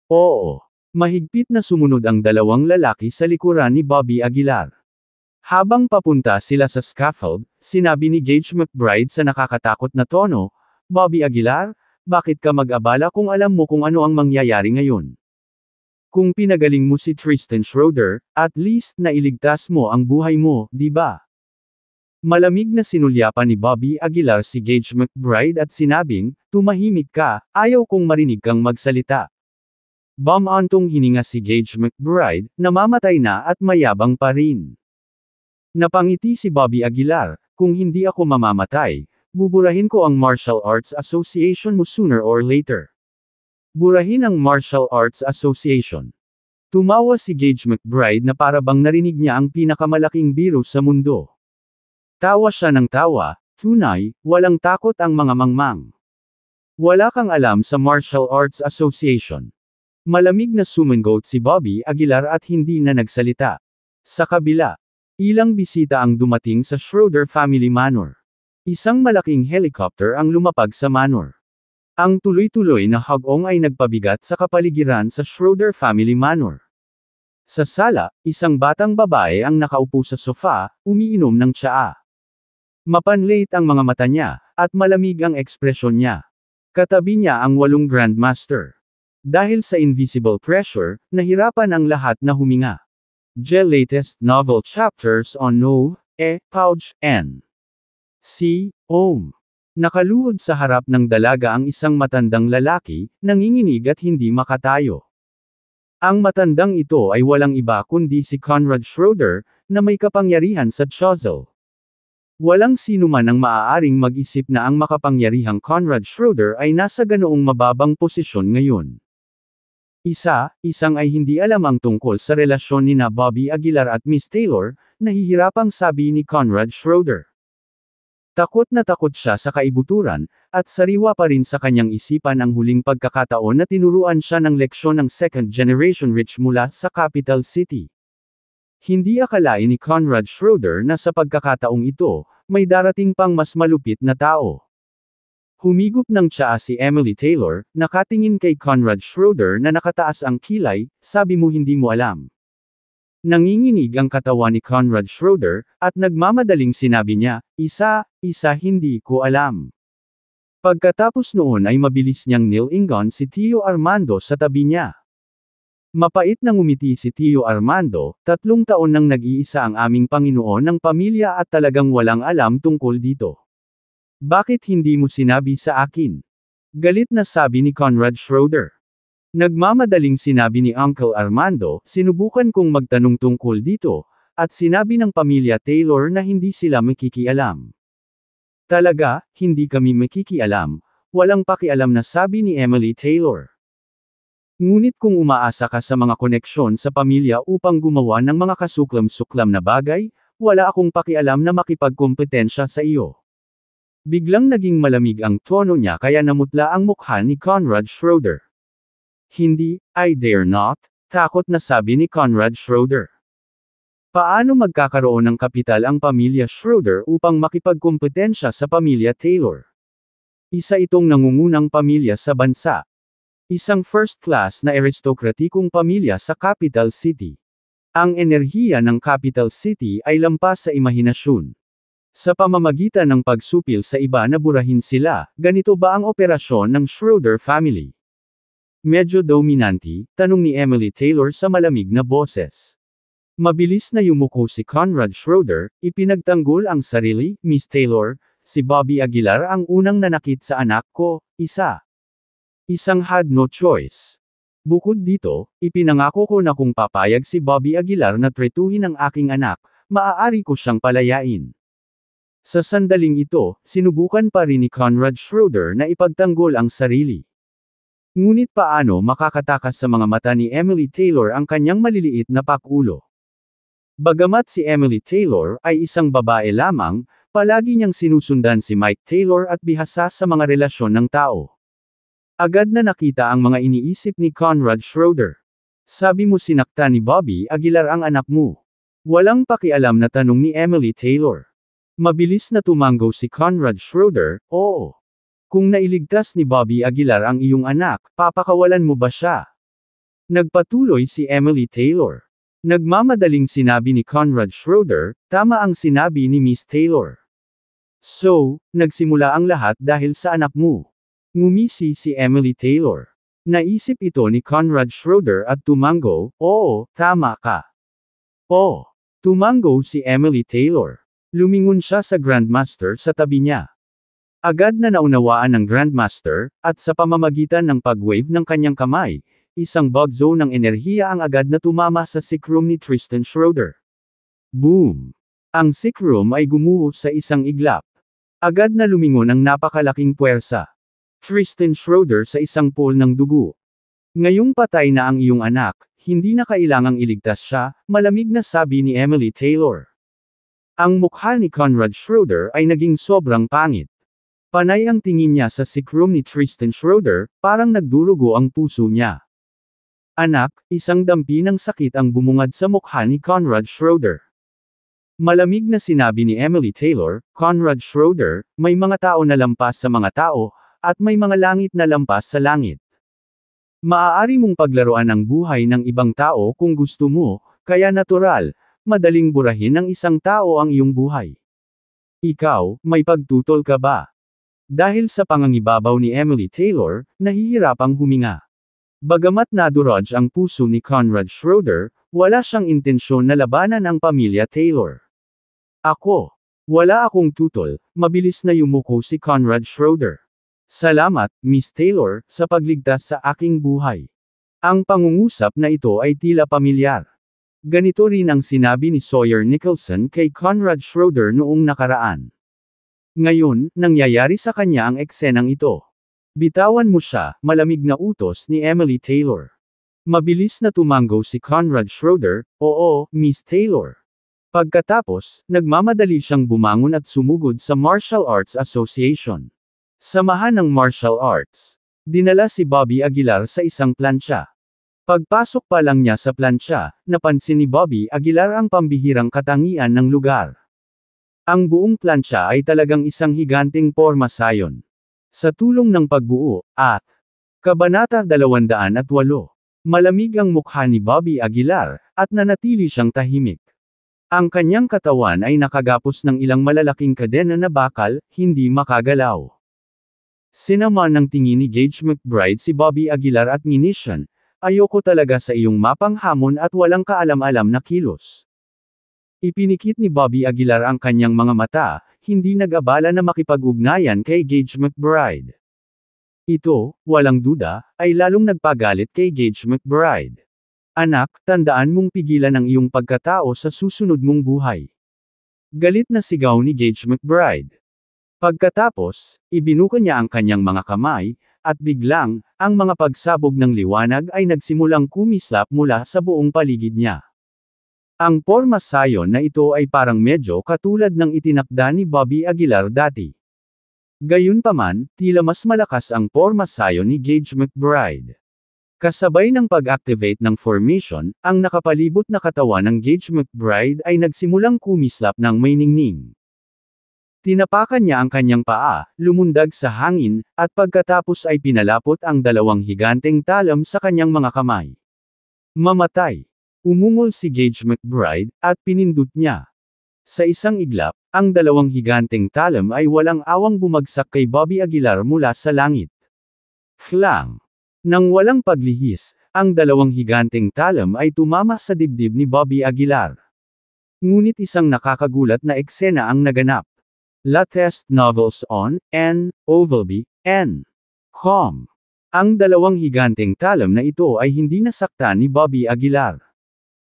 [SPEAKER 1] Oo. Mahigpit na sumunod ang dalawang lalaki sa likuran ni Bobby Aguilar. Habang papunta sila sa scaffold, sinabi ni Gage McBride sa nakakatakot na tono, Bobby Aguilar, bakit ka mag-abala kung alam mo kung ano ang mangyayari ngayon? Kung pinagaling mo si Tristan Schroeder, at least nailigtas mo ang buhay mo, di ba? Malamig na sinulyapan ni Bobby Aguilar si Gage McBride at sinabing, tumahimik ka, ayaw kong marinig kang magsalita. Bumantong hininga si Gage McBride, namamatay na at mayabang pa rin. Napangiti si Bobby Aguilar, kung hindi ako mamamatay, buburahin ko ang Martial Arts Association mo sooner or later. Burahin ang Martial Arts Association. Tumawa si Gage McBride na para bang narinig niya ang pinakamalaking biro sa mundo. Tawa siya ng tawa, tunay, walang takot ang mga mangmang. Wala kang alam sa Martial Arts Association. Malamig na sumangot si Bobby Aguilar at hindi na nagsalita. Sa kabila, ilang bisita ang dumating sa Schroeder Family Manor. Isang malaking helicopter ang lumapag sa manor. Ang tuloy-tuloy na hagong ay nagpabigat sa kapaligiran sa Schroeder Family Manor. Sa sala, isang batang babae ang nakaupo sa sofa, umiinom ng tsaa. Mapanlate ang mga mata niya, at malamig ang ekspresyon niya. Katabi niya ang 8 Grandmaster. Dahil sa invisible pressure, nahirapan ang lahat na huminga. The latest novel chapters on Nove, Pouch, N. Si, Om. Nakaluhod sa harap ng dalaga ang isang matandang lalaki, nanginginig at hindi makatayo. Ang matandang ito ay walang iba kundi si Conrad Schroeder, na may kapangyarihan sa Chozel. Walang sino man ang maaaring mag-isip na ang makapangyarihang Conrad Schroeder ay nasa ganoong mababang posisyon ngayon. Isang ay hindi alam ang tungkol sa relasyon ni Bobby Aguilar at Miss Taylor, nahihirapang sabi ni Conrad Schroeder. Takot na takot siya sa kaibuturan, at sariwa pa rin sa kanyang isipan ang huling pagkakataon na tinuruan siya ng leksyon ng second-generation rich mula sa capital city. Hindi akalain ni Conrad Schroeder na sa pagkakataong ito, may darating pang mas malupit na tao. Humigop ng tsaa si Emily Taylor, nakatingin kay Conrad Schroeder na nakataas ang kilay, sabi mo hindi mo alam. Nanginginig ang katawan ni Conrad Schroeder, at nagmamadaling sinabi niya, isa hindi ko alam. Pagkatapos noon ay mabilis niyang nilingon si Tio Armando sa tabi niya. Mapait na ngumiti si Tio Armando, 3 taon nang nag-iisa ang aming Panginoon ng pamilya at talagang walang alam tungkol dito. Bakit hindi mo sinabi sa akin? Galit na sabi ni Conrad Schroeder. Nagmamadaling sinabi ni Uncle Armando, sinubukan kong magtanong tungkol dito, at sinabi ng pamilya Taylor na hindi sila makikialam. Talaga, hindi kami makikialam, walang pakialam na sabi ni Emily Taylor. Ngunit kung umaasa ka sa mga koneksyon sa pamilya upang gumawa ng mga kasuklam-suklam na bagay, wala akong pakialam na makipagkompetensya sa iyo. Biglang naging malamig ang tono niya kaya namutla ang mukha ni Conrad Schroeder. Hindi, I dare not, takot na sabi ni Conrad Schroeder. Paano magkakaroon ng kapital ang pamilya Schroeder upang makipagkompetensya sa pamilya Taylor? Isa itong nangungunang pamilya sa bansa. Isang first-class na aristokratikong pamilya sa capital city. Ang enerhiya ng capital city ay lampas sa imahinasyon. Sa pamamagitan ng pagsupil sa iba na burahin sila, ganito ba ang operasyon ng Schroeder family? Medyo dominante, tanong ni Emily Taylor sa malamig na boses. Mabilis na yumuko si Conrad Schroeder, ipinagtanggol ang sarili, Miss Taylor, si Bobby Aguilar ang unang nanakit sa anak ko, Isang had no choice. Bukod dito, ipinangako ko na kung papayag si Bobby Aguilar na tretuhin ang aking anak, maaari ko siyang palayain. Sa sandaling ito, sinubukan pa rin ni Conrad Schroeder na ipagtanggol ang sarili. Ngunit paano makakatakas sa mga mata ni Emily Taylor ang kanyang maliliit na pakulo? Bagamat si Emily Taylor ay isang babae lamang, palagi niyang sinusundan si Mike Taylor at bihasa sa mga relasyon ng tao. Agad na nakita ang mga iniisip ni Conrad Schroeder. Sabi mo sinakta ni Bobby Aguilar ang anak mo. Walang pakialam na tanong ni Emily Taylor. Mabilis na tumango si Conrad Schroeder, oo. Kung nailigtas ni Bobby Aguilar ang iyong anak, papakawalan mo ba siya? Nagpatuloy si Emily Taylor. Nagmamadaling sinabi ni Conrad Schroeder, tama ang sinabi ni Miss Taylor. So, nagsimula ang lahat dahil sa anak mo. Ngumisi si Emily Taylor. Naisip ito ni Conrad Schroeder at tumango, oo, tama ka. Oh, tumango si Emily Taylor. Lumingon siya sa Grandmaster sa tabi niya. Agad na naunawaan ng Grandmaster, at sa pamamagitan ng pag-wave ng kanyang kamay, isang bug zone ng enerhiya ang agad na tumama sa sick room ni Tristan Schroeder. Boom! Ang sick room ay gumuho sa isang iglap. Agad na lumingon ang napakalaking puwersa. Tristan Schroeder sa isang pool ng dugo. Ngayong patay na ang iyong anak, hindi na kailangang iligtas siya, malamig na sabi ni Emily Taylor. Ang mukha ni Conrad Schroeder ay naging sobrang pangit. Panay ang tingin niya sa sick room ni Tristan Schroeder, parang nagdurugo ang puso niya. Anak, isang dampi ng sakit ang bumungad sa mukha ni Conrad Schroeder. Malamig na sinabi ni Emily Taylor, Conrad Schroeder, may mga tao na lampas sa mga tao, at may mga langit na lampas sa langit. Maaari mong paglaruan ang buhay ng ibang tao kung gusto mo, kaya natural, madaling burahin ng isang tao ang iyong buhay. Ikaw, may pagtutol ka ba? Dahil sa pangangibabaw ni Emily Taylor, nahihirapang huminga. Bagamat nadurog ang puso ni Conrad Schroeder, wala siyang intensyon na labanan ang pamilya Taylor. Wala akong tutol, mabilis na yumuko si Conrad Schroeder. Salamat, Miss Taylor, sa pagligtas sa aking buhay. Ang pangungusap na ito ay tila pamilyar. Ganito rin ang sinabi ni Sawyer Nicholson kay Conrad Schroeder noong nakaraan. Ngayon, nangyayari sa kanya ang eksenang ito. Bitawan mo siya, malamig na utos ni Emily Taylor. Mabilis na tumango si Conrad Schroeder, oo, Miss Taylor. Pagkatapos, nagmamadali siyang bumangon at sumugod sa Martial Arts Association. Samahan ng Martial Arts. Dinala si Bobby Aguilar sa isang plancha. Pagpasok pa lang niya sa plancha, napansin ni Bobby Aguilar ang pambihirang katangian ng lugar. Ang buong plancha ay talagang isang higanteng porma sayon. Sa tulong ng pagbuo, at Kabanata 208. Malamig ang mukha ni Bobby Aguilar, at nanatili siyang tahimik. Ang kanyang katawan ay nakagapos ng ilang malalaking kadena na bakal, hindi makagalaw. Sinama ng tingin ni Gage McBride si Bobby Aguilar at nginisyan, ayoko talaga sa iyong mapanghamon at walang kaalam-alam na kilos. Ipinikit ni Bobby Aguilar ang kanyang mga mata, hindi nag-abala na makipag-ugnayan kay Gage McBride. Ito, walang duda, ay lalong nagpagalit kay Gage McBride. Anak, tandaan mong pigilan ang iyong pagkatao sa susunod mong buhay. Galit na sigaw ni Gage McBride. Pagkatapos, ibinuka niya ang kanyang mga kamay, at biglang, ang mga pagsabog ng liwanag ay nagsimulang kumislap mula sa buong paligid niya. Ang porma sayon na ito ay parang medyo katulad ng itinakda ni Bobby Aguilar dati. Gayunpaman, tila mas malakas ang porma sayon ni Gage McBride. Kasabay ng pag-activate ng formation, ang nakapalibot na katawan ng Gage McBride ay nagsimulang kumislap ng may ningning. Tinapakan niya ang kanyang paa, lumundag sa hangin, at pagkatapos ay pinalapot ang dalawang higanteng talam sa kanyang mga kamay. Mamatay! Umungol si Gage McBride, at pinindot niya. Sa isang iglap, ang dalawang higanteng talam ay walang awang bumagsak kay Bobby Aguilar mula sa langit. Klang! Nang walang paglihis, ang dalawang higanteng talam ay tumama sa dibdib ni Bobby Aguilar. Ngunit isang nakakagulat na eksena ang naganap. Latest novels on N. Ovalby, N. Com. Ang dalawang higanteng talam na ito ay hindi nasaktan ni Bobby Aguilar.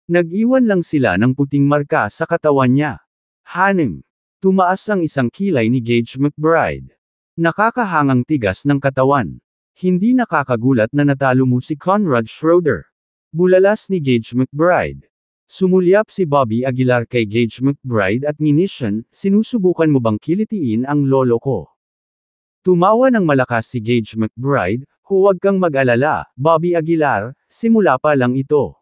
[SPEAKER 1] Nag-iwan lang sila ng puting marka sa katawan niya. Hanim. Tumaas ang isang kilay ni Gage McBride. Nakakahangang tigas ng katawan. Hindi nakakagulat na natalo mo si Conrad Schroeder. Bulalas ni Gage McBride. Sumulyap si Bobby Aguilar kay Gage McBride at nginisyan, sinusubukan mo bang kilitiin ang lolo ko? Tumawa ng malakas si Gage McBride, huwag kang mag-alala, Bobby Aguilar, simula pa lang ito.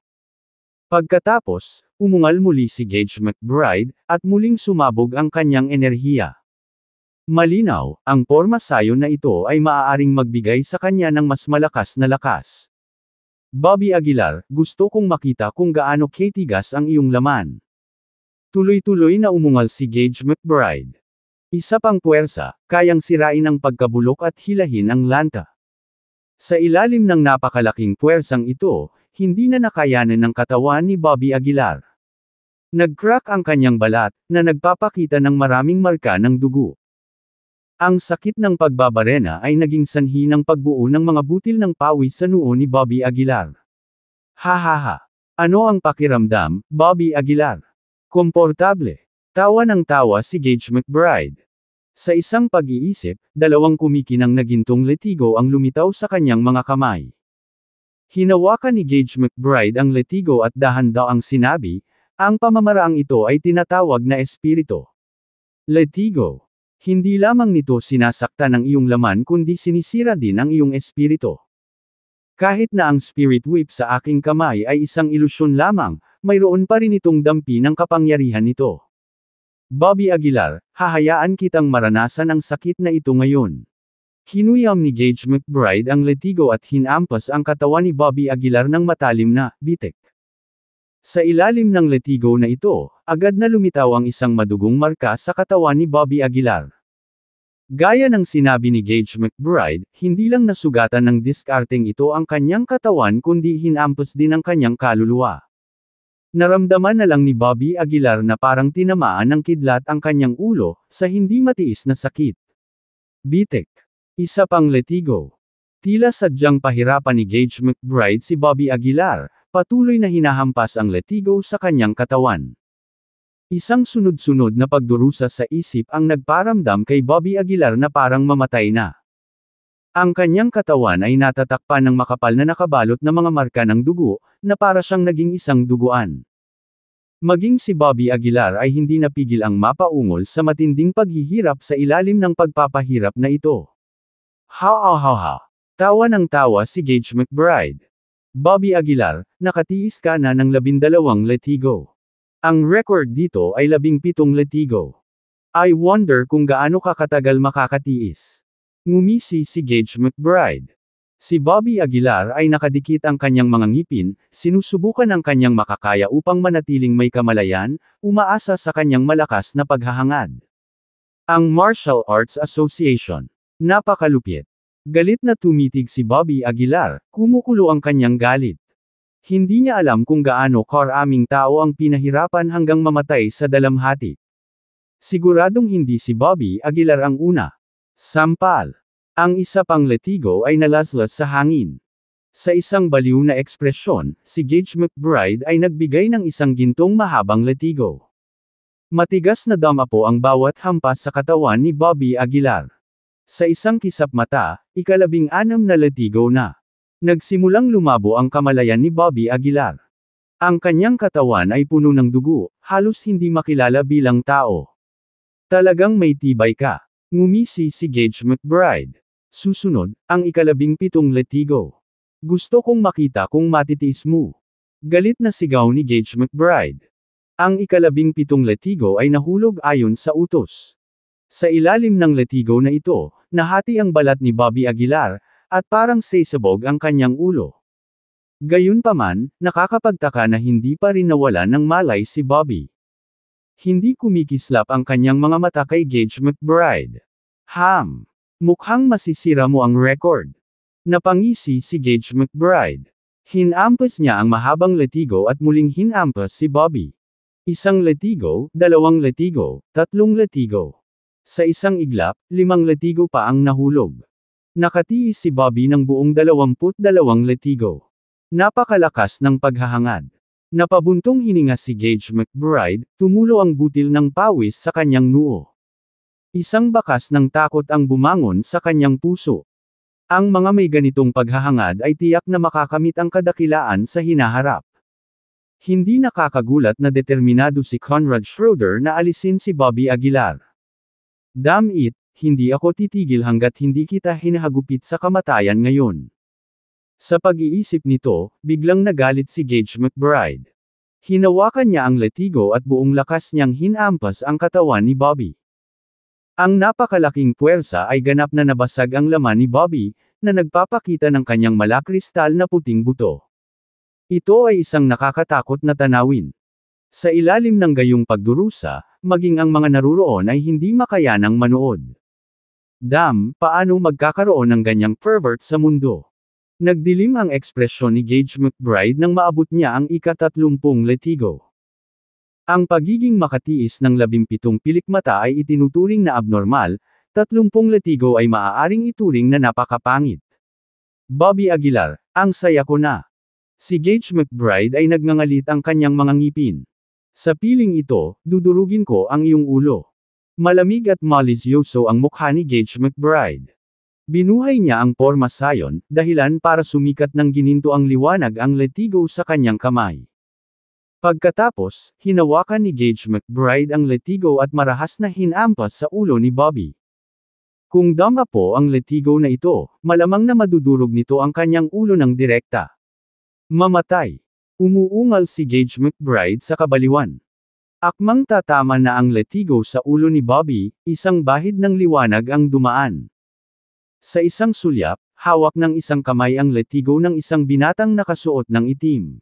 [SPEAKER 1] Pagkatapos, umungal muli si Gage McBride, at muling sumabog ang kanyang enerhiya. Malinaw, ang porma sayon na ito ay maaaring magbigay sa kanya ng mas malakas na lakas. Bobby Aguilar, gusto kong makita kung gaano katigas ang iyong laman. Tuloy-tuloy na umungal si Gage McBride. Isa pang puwersa, kayang sirain ang pagkabulok at hilahin ang lanta. Sa ilalim ng napakalaking puwersang ito, hindi na nakayanan ng katawan ni Bobby Aguilar. Nag-crack ang kanyang balat, na nagpapakita ng maraming marka ng dugo. Ang sakit ng pagbabarena ay naging sanhi ng pagbuo ng mga butil ng pawis sa noo ni Bobby Aguilar. Hahaha. Ano ang pakiramdam, Bobby Aguilar? Komportable. Tawa ng tawa si Gage McBride. Sa isang pag-iisip, dalawang kumikinang na gintong letigo ang lumitaw sa kanyang mga kamay. Hinawakan ni Gage McBride ang letigo at dahan-daang sinabi, ang pamamaraang ito ay tinatawag na espiritu. Letigo. Hindi lamang nito sinasaktan ang iyong laman kundi sinisira din ang iyong espiritu. Kahit na ang spirit whip sa aking kamay ay isang ilusyon lamang, mayroon pa rin itong dampi ng kapangyarihan nito. Bobby Aguilar, hahayaan kitang maranasan ang sakit na ito ngayon. Kinuyam ni Gage McBride ang letigo at hinampas ang katawan ni Bobby Aguilar ng matalim na bitik. Sa ilalim ng letigo na ito, agad na lumitaw ang isang madugong marka sa katawan ni Bobby Aguilar. Gaya ng sinabi ni Gage McBride, hindi lang nasugatan ng diskarteng ito ang kanyang katawan kundi hinampas din ang kanyang kaluluwa. Naramdaman na lang ni Bobby Aguilar na parang tinamaan ng kidlat ang kanyang ulo, sa hindi matiis na sakit. Bitik. Isa pang letigo. Tila sadyang pahirapan ni Gage McBride si Bobby Aguilar, patuloy na hinahampas ang letigo sa kanyang katawan. Isang sunod-sunod na pagdurusa sa isip ang nagparamdam kay Bobby Aguilar na parang mamatay na. Ang kanyang katawan ay natatakpan ng makapal na nakabalot na mga marka ng dugo, na para siyang naging isang duguan. Maging si Bobby Aguilar ay hindi napigil ang mapaungol sa matinding paghihirap sa ilalim ng pagpapahirap na ito. Ha. Tawa ng tawa si Gage McBride. Bobby Aguilar, nakatiis ka na ng 12 letigo. Ang record dito ay 17 letigo. I wonder kung gaano ka katagal makakatiis. Ngumisi si Gage McBride. Si Bobby Aguilar ay nakadikit ang kanyang mga ngipin, sinusubukan ang kanyang makakaya upang manatiling may kamalayan, umaasa sa kanyang malakas na paghahangad. Ang Martial Arts Association. Napakalupit. Galit na tumitig si Bobby Aguilar, kumukulo ang kanyang galit. Hindi niya alam kung gaano karaming tao ang pinahirapan hanggang mamatay sa dalamhati. Siguradong hindi si Bobby Aguilar ang una. Sampal. Ang isa pang letigo ay nalaslas sa hangin. Sa isang baliw na ekspresyon, si Gage McBride ay nagbigay ng isang gintong mahabang letigo. Matigas na damapo ang bawat hampas sa katawan ni Bobby Aguilar. Sa isang kisap mata, 16 na letigo na. Nagsimulang lumabo ang kamalayan ni Bobby Aguilar. Ang kanyang katawan ay puno ng dugo, halos hindi makilala bilang tao. Talagang may tibay ka. Ngumisi si Gage McBride. Susunod, ang ika-17 letigo. Gusto kong makita kung matitiis mo. Galit na sigaw ni Gage McBride. Ang ika-17 letigo ay nahulog ayon sa utos. Sa ilalim ng letigo na ito, nahati ang balat ni Bobby Aguilar, at parang sesabog ang kanyang ulo. Gayunpaman, nakakapagtaka na hindi pa rin nawalan ng malay si Bobby. Hindi kumikislap ang kanyang mga mata kay Gage McBride. Mukhang masisira mo ang record. Napangisi si Gage McBride. Hinampas niya ang mahabang letigo at muling hinampas si Bobby. 1 letigo, 2 letigo, 3 letigo. Sa isang iglap, 5 letigo pa ang nahulog. Nakatiis si Bobby ng buong 22 letigo. Napakalakas ng paghahangad. Napabuntong hininga si Gage McBride, tumulo ang butil ng pawis sa kanyang noo. Isang bakas ng takot ang bumangon sa kanyang puso. Ang mga may ganitong paghahangad ay tiyak na makakamit ang kadakilaan sa hinaharap. Hindi nakakagulat na determinado si Conrad Schroeder na alisin si Bobby Aguilar. Damn it, hindi ako titigil hanggat hindi kita hinahagupit sa kamatayan ngayon. Sa pag-iisip nito, biglang nagalit si Gage McBride. Hinawakan niya ang letigo at buong lakas niyang hinampas ang katawan ni Bobby. Ang napakalaking puwersa ay ganap na nabasag ang laman ni Bobby, na nagpapakita ng kanyang malakristal na puting buto. Ito ay isang nakakatakot na tanawin. Sa ilalim ng gayong pagdurusa, maging ang mga naruroon ay hindi makayanang manood. Paano magkakaroon ng ganyang pervert sa mundo? Nagdilim ang ekspresyon ni Gage McBride nang maabot niya ang ika-30 letigo. Ang pagiging makatiis ng 17 pilikmata ay itinuturing na abnormal, 30 letigo ay maaaring ituring na napakapangit. Bobby Aguilar, ang saya ko na. Si Gage McBride ay nagngangalit ang kanyang mga ngipin. Sa piling ito, dudurugin ko ang iyong ulo. Malamig at malisyoso ang mukha ni Gage McBride. Binuhay niya ang porma sayon, dahilan para sumikat ng gininto ang liwanag ang letigo sa kanyang kamay. Pagkatapos, hinawakan ni Gage McBride ang letigo at marahas na hinampas sa ulo ni Bobby. Kung dama po ang letigo na ito, malamang na madudurog nito ang kanyang ulo ng direkta. Mamatay. Umuungal si Gage McBride sa kabaliwan. Akmang tatama na ang letigo sa ulo ni Bobby, isang bahid ng liwanag ang dumaan. Sa isang sulyap, hawak ng isang kamay ang letigo ng isang binatang nakasuot ng itim.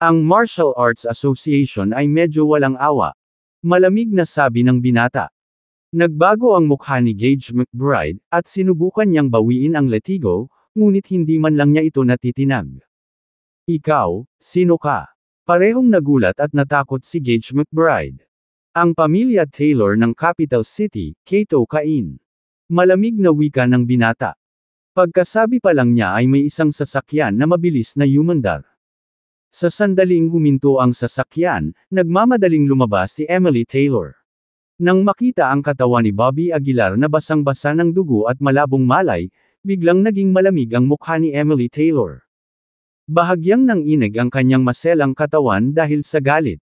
[SPEAKER 1] Ang Martial Arts Association ay medyo walang awa. Malamig na sabi ng binata. Nagbago ang mukha ni Gage McBride, at sinubukan niyang bawiin ang letigo, ngunit hindi man lang niya ito natitinag. Ikaw, sino ka? Parehong nagulat at natakot si Gage McBride. Ang pamilya Taylor ng Capital City, Kato Cain. Malamig na wika ng binata. Pagkasabi pa lang niya ay may isang sasakyan na mabilis na yumandar. Sa sandaling huminto ang sasakyan, nagmamadaling lumabas si Emily Taylor. Nang makita ang katawan ni Bobby Aguilar na basang-basa ng dugo at malabong malay, biglang naging malamig ang mukha ni Emily Taylor. Bahagyang nanginig ang kanyang maselang katawan dahil sa galit.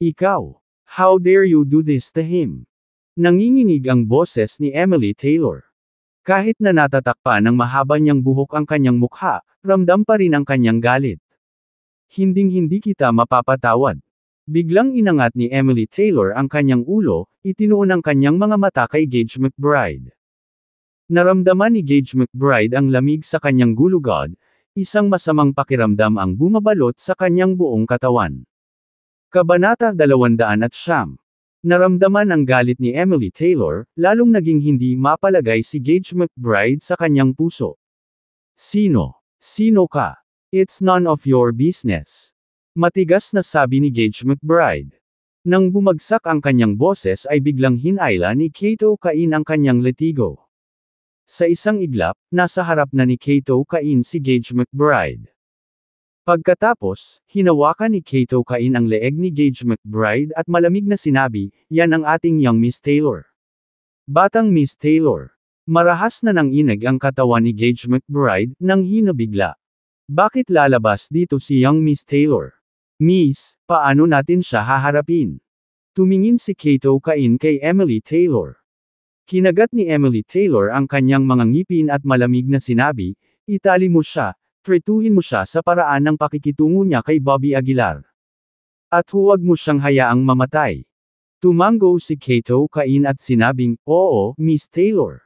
[SPEAKER 1] Ikaw! How dare you do this to him? Nanginginig ang boses ni Emily Taylor. Kahit na natatakpan ng mahaba niyang buhok ang kanyang mukha, ramdam pa rin ang kanyang galit. Hinding-hindi kita mapapatawad. Biglang inangat ni Emily Taylor ang kanyang ulo, itinuon ang kanyang mga mata kay Gage McBride. Naramdaman ni Gage McBride ang lamig sa kanyang gulugod, isang masamang pakiramdam ang bumabalot sa kanyang buong katawan. Kabanata 209. Naramdaman ang galit ni Emily Taylor, lalong naging hindi mapalagay si Gage McBride sa kanyang puso. Sino? Sino ka? It's none of your business. Matigas na sabi ni Gage McBride. Nang bumagsak ang kanyang boses ay biglang hinayla ni Kato Cain ang kanyang letigo. Sa isang iglap, nasa harap na ni Kato Cain si Gage McBride. Pagkatapos, hinawakan ni Kato Cain ang leeg ni Gage McBride at malamig na sinabi, "Yan ang ating young Miss Taylor." Batang Miss Taylor. Marahas na nanginig ang katawan ni Gage McBride, nang hinabigla. Bakit lalabas dito si young Miss Taylor? Miss, paano natin siya haharapin? Tumingin si Kato Kain kay Emily Taylor. Kinagat ni Emily Taylor ang kanyang mga ngipin at malamig na sinabi, itali mo siya, tretuhin mo siya sa paraan ng pakikitungo niya kay Bobby Aguilar. At huwag mo siyang hayaang mamatay. Tumango si Kato Kain at sinabing, oo, Miss Taylor.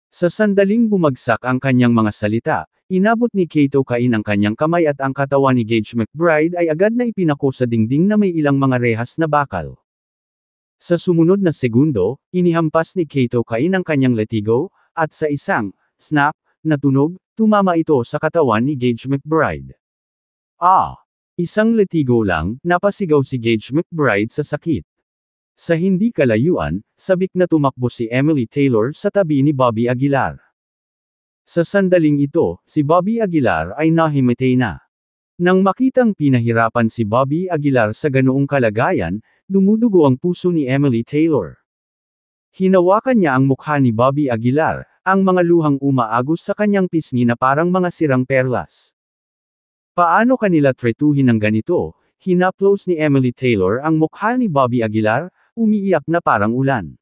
[SPEAKER 1] Sa sandaling bumagsak ang kanyang mga salita, inabot ni Kato Kain ang kanyang kamay at ang katawan ni Gage McBride ay agad na ipinako sa dingding na may ilang mga rehas na bakal. Sa sumunod na segundo, inihampas ni Kato Kain ang kanyang latigo, at sa isang snap na tunog, tumama ito sa katawan ni Gage McBride. Isang latigo lang, napasigaw si Gage McBride sa sakit. Sa hindi kalayuan, sabik na tumakbo si Emily Taylor sa tabi ni Bobby Aguilar. Sa sandaling ito, si Bobby Aguilar ay nahimatay na. Nang makitang pinahirapan si Bobby Aguilar sa ganoong kalagayan, dumudugo ang puso ni Emily Taylor. Hinawakan niya ang mukha ni Bobby Aguilar, ang mga luhang umaagos sa kanyang pisngi na parang mga sirang perlas. Paano kanila tretuhin ng ganito? Hinaplos ni Emily Taylor ang mukha ni Bobby Aguilar, umiiyak na parang ulan.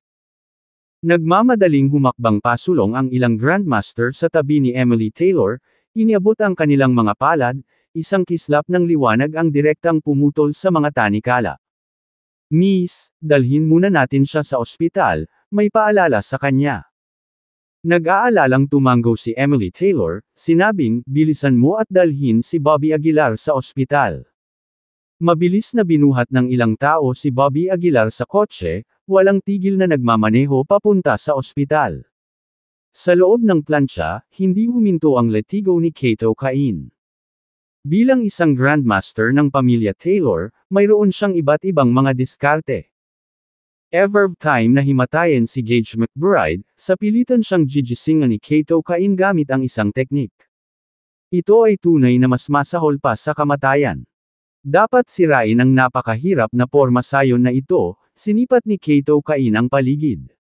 [SPEAKER 1] Nagmamadaling humakbang pasulong ang ilang Grandmaster sa tabi ni Emily Taylor, iniabot ang kanilang mga palad, isang kislap ng liwanag ang direktang pumutol sa mga tanikala. Miss, dalhin muna natin siya sa ospital, may paalala sa kanya. Nag-aalalang tumango si Emily Taylor, sinabing, bilisan mo at dalhin si Bobby Aguilar sa ospital. Mabilis na binuhat ng ilang tao si Bobby Aguilar sa kotse, walang tigil na nagmamaneho papunta sa ospital. Sa loob ng plancha, hindi huminto ang latigo ni Kato Kain. Bilang isang Grandmaster ng pamilya Taylor, mayroon siyang iba't ibang mga diskarte. Every time na himatayan si Gage McBride, sa pilitan siyang gigisingan ni Kato Kain gamit ang isang teknik. Ito ay tunay na mas masahol pa sa kamatayan. Dapat sirain ang napakahirap na pormasayon na ito, sinipat ni Kato Kain ang paligid.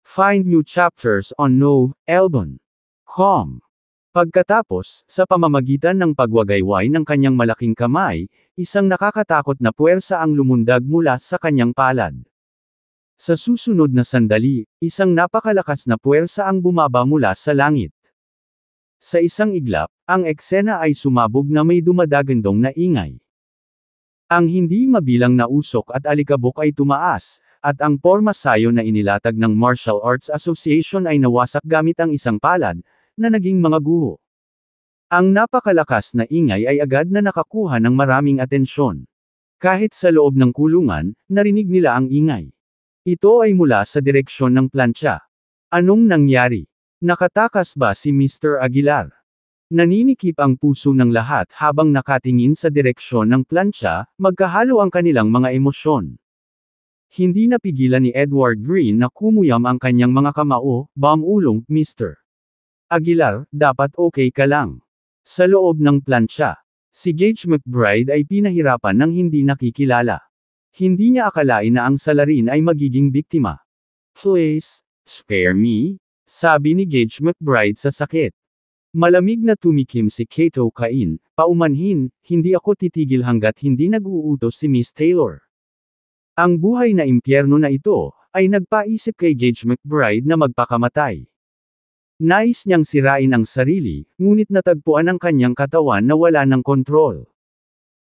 [SPEAKER 1] Find new chapters on novealbum.com. Pagkatapos, sa pamamagitan ng pagwagayway ng kanyang malaking kamay, isang nakakatakot na puwersa ang lumundag mula sa kanyang palad. Sa susunod na sandali, isang napakalakas na puwersa ang bumaba mula sa langit. Sa isang iglap, ang eksena ay sumabog na may dumadagandong na ingay. Ang hindi mabilang na usok at alikabok ay tumaas, at ang pormasayo na inilatag ng Martial Arts Association ay nawasak gamit ang isang palad, na naging mga guho. Ang napakalakas na ingay ay agad na nakakuha ng maraming atensyon. Kahit sa loob ng kulungan, narinig nila ang ingay. Ito ay mula sa direksyon ng plancha. Anong nangyari? Nakatakas ba si Mr. Aguilar? Naninikip ang puso ng lahat habang nakatingin sa direksyon ng plancha, magkahalo ang kanilang mga emosyon. Hindi napigilan ni Edward Green na kumuyam ang kanyang mga kamao, "Bamulong, Mr. Aguilar, dapat okay ka lang." Sa loob ng plancha, si Gage McBride ay pinahirapan ng hindi nakikilala. Hindi niya akalain na ang salarin ay magiging biktima. "Please, spare me," sabi ni Gage McBride sa sakit. Malamig na tumikim si Kato Kain, paumanhin, "Hindi ako titigil hanggat hindi nag-uutos si Miss Taylor." Ang buhay na impyerno na ito, ay nagpaisip kay Gage McBride na magpakamatay. Nais niyang sirain ang sarili, ngunit natagpuan ang kanyang katawan na wala ng kontrol.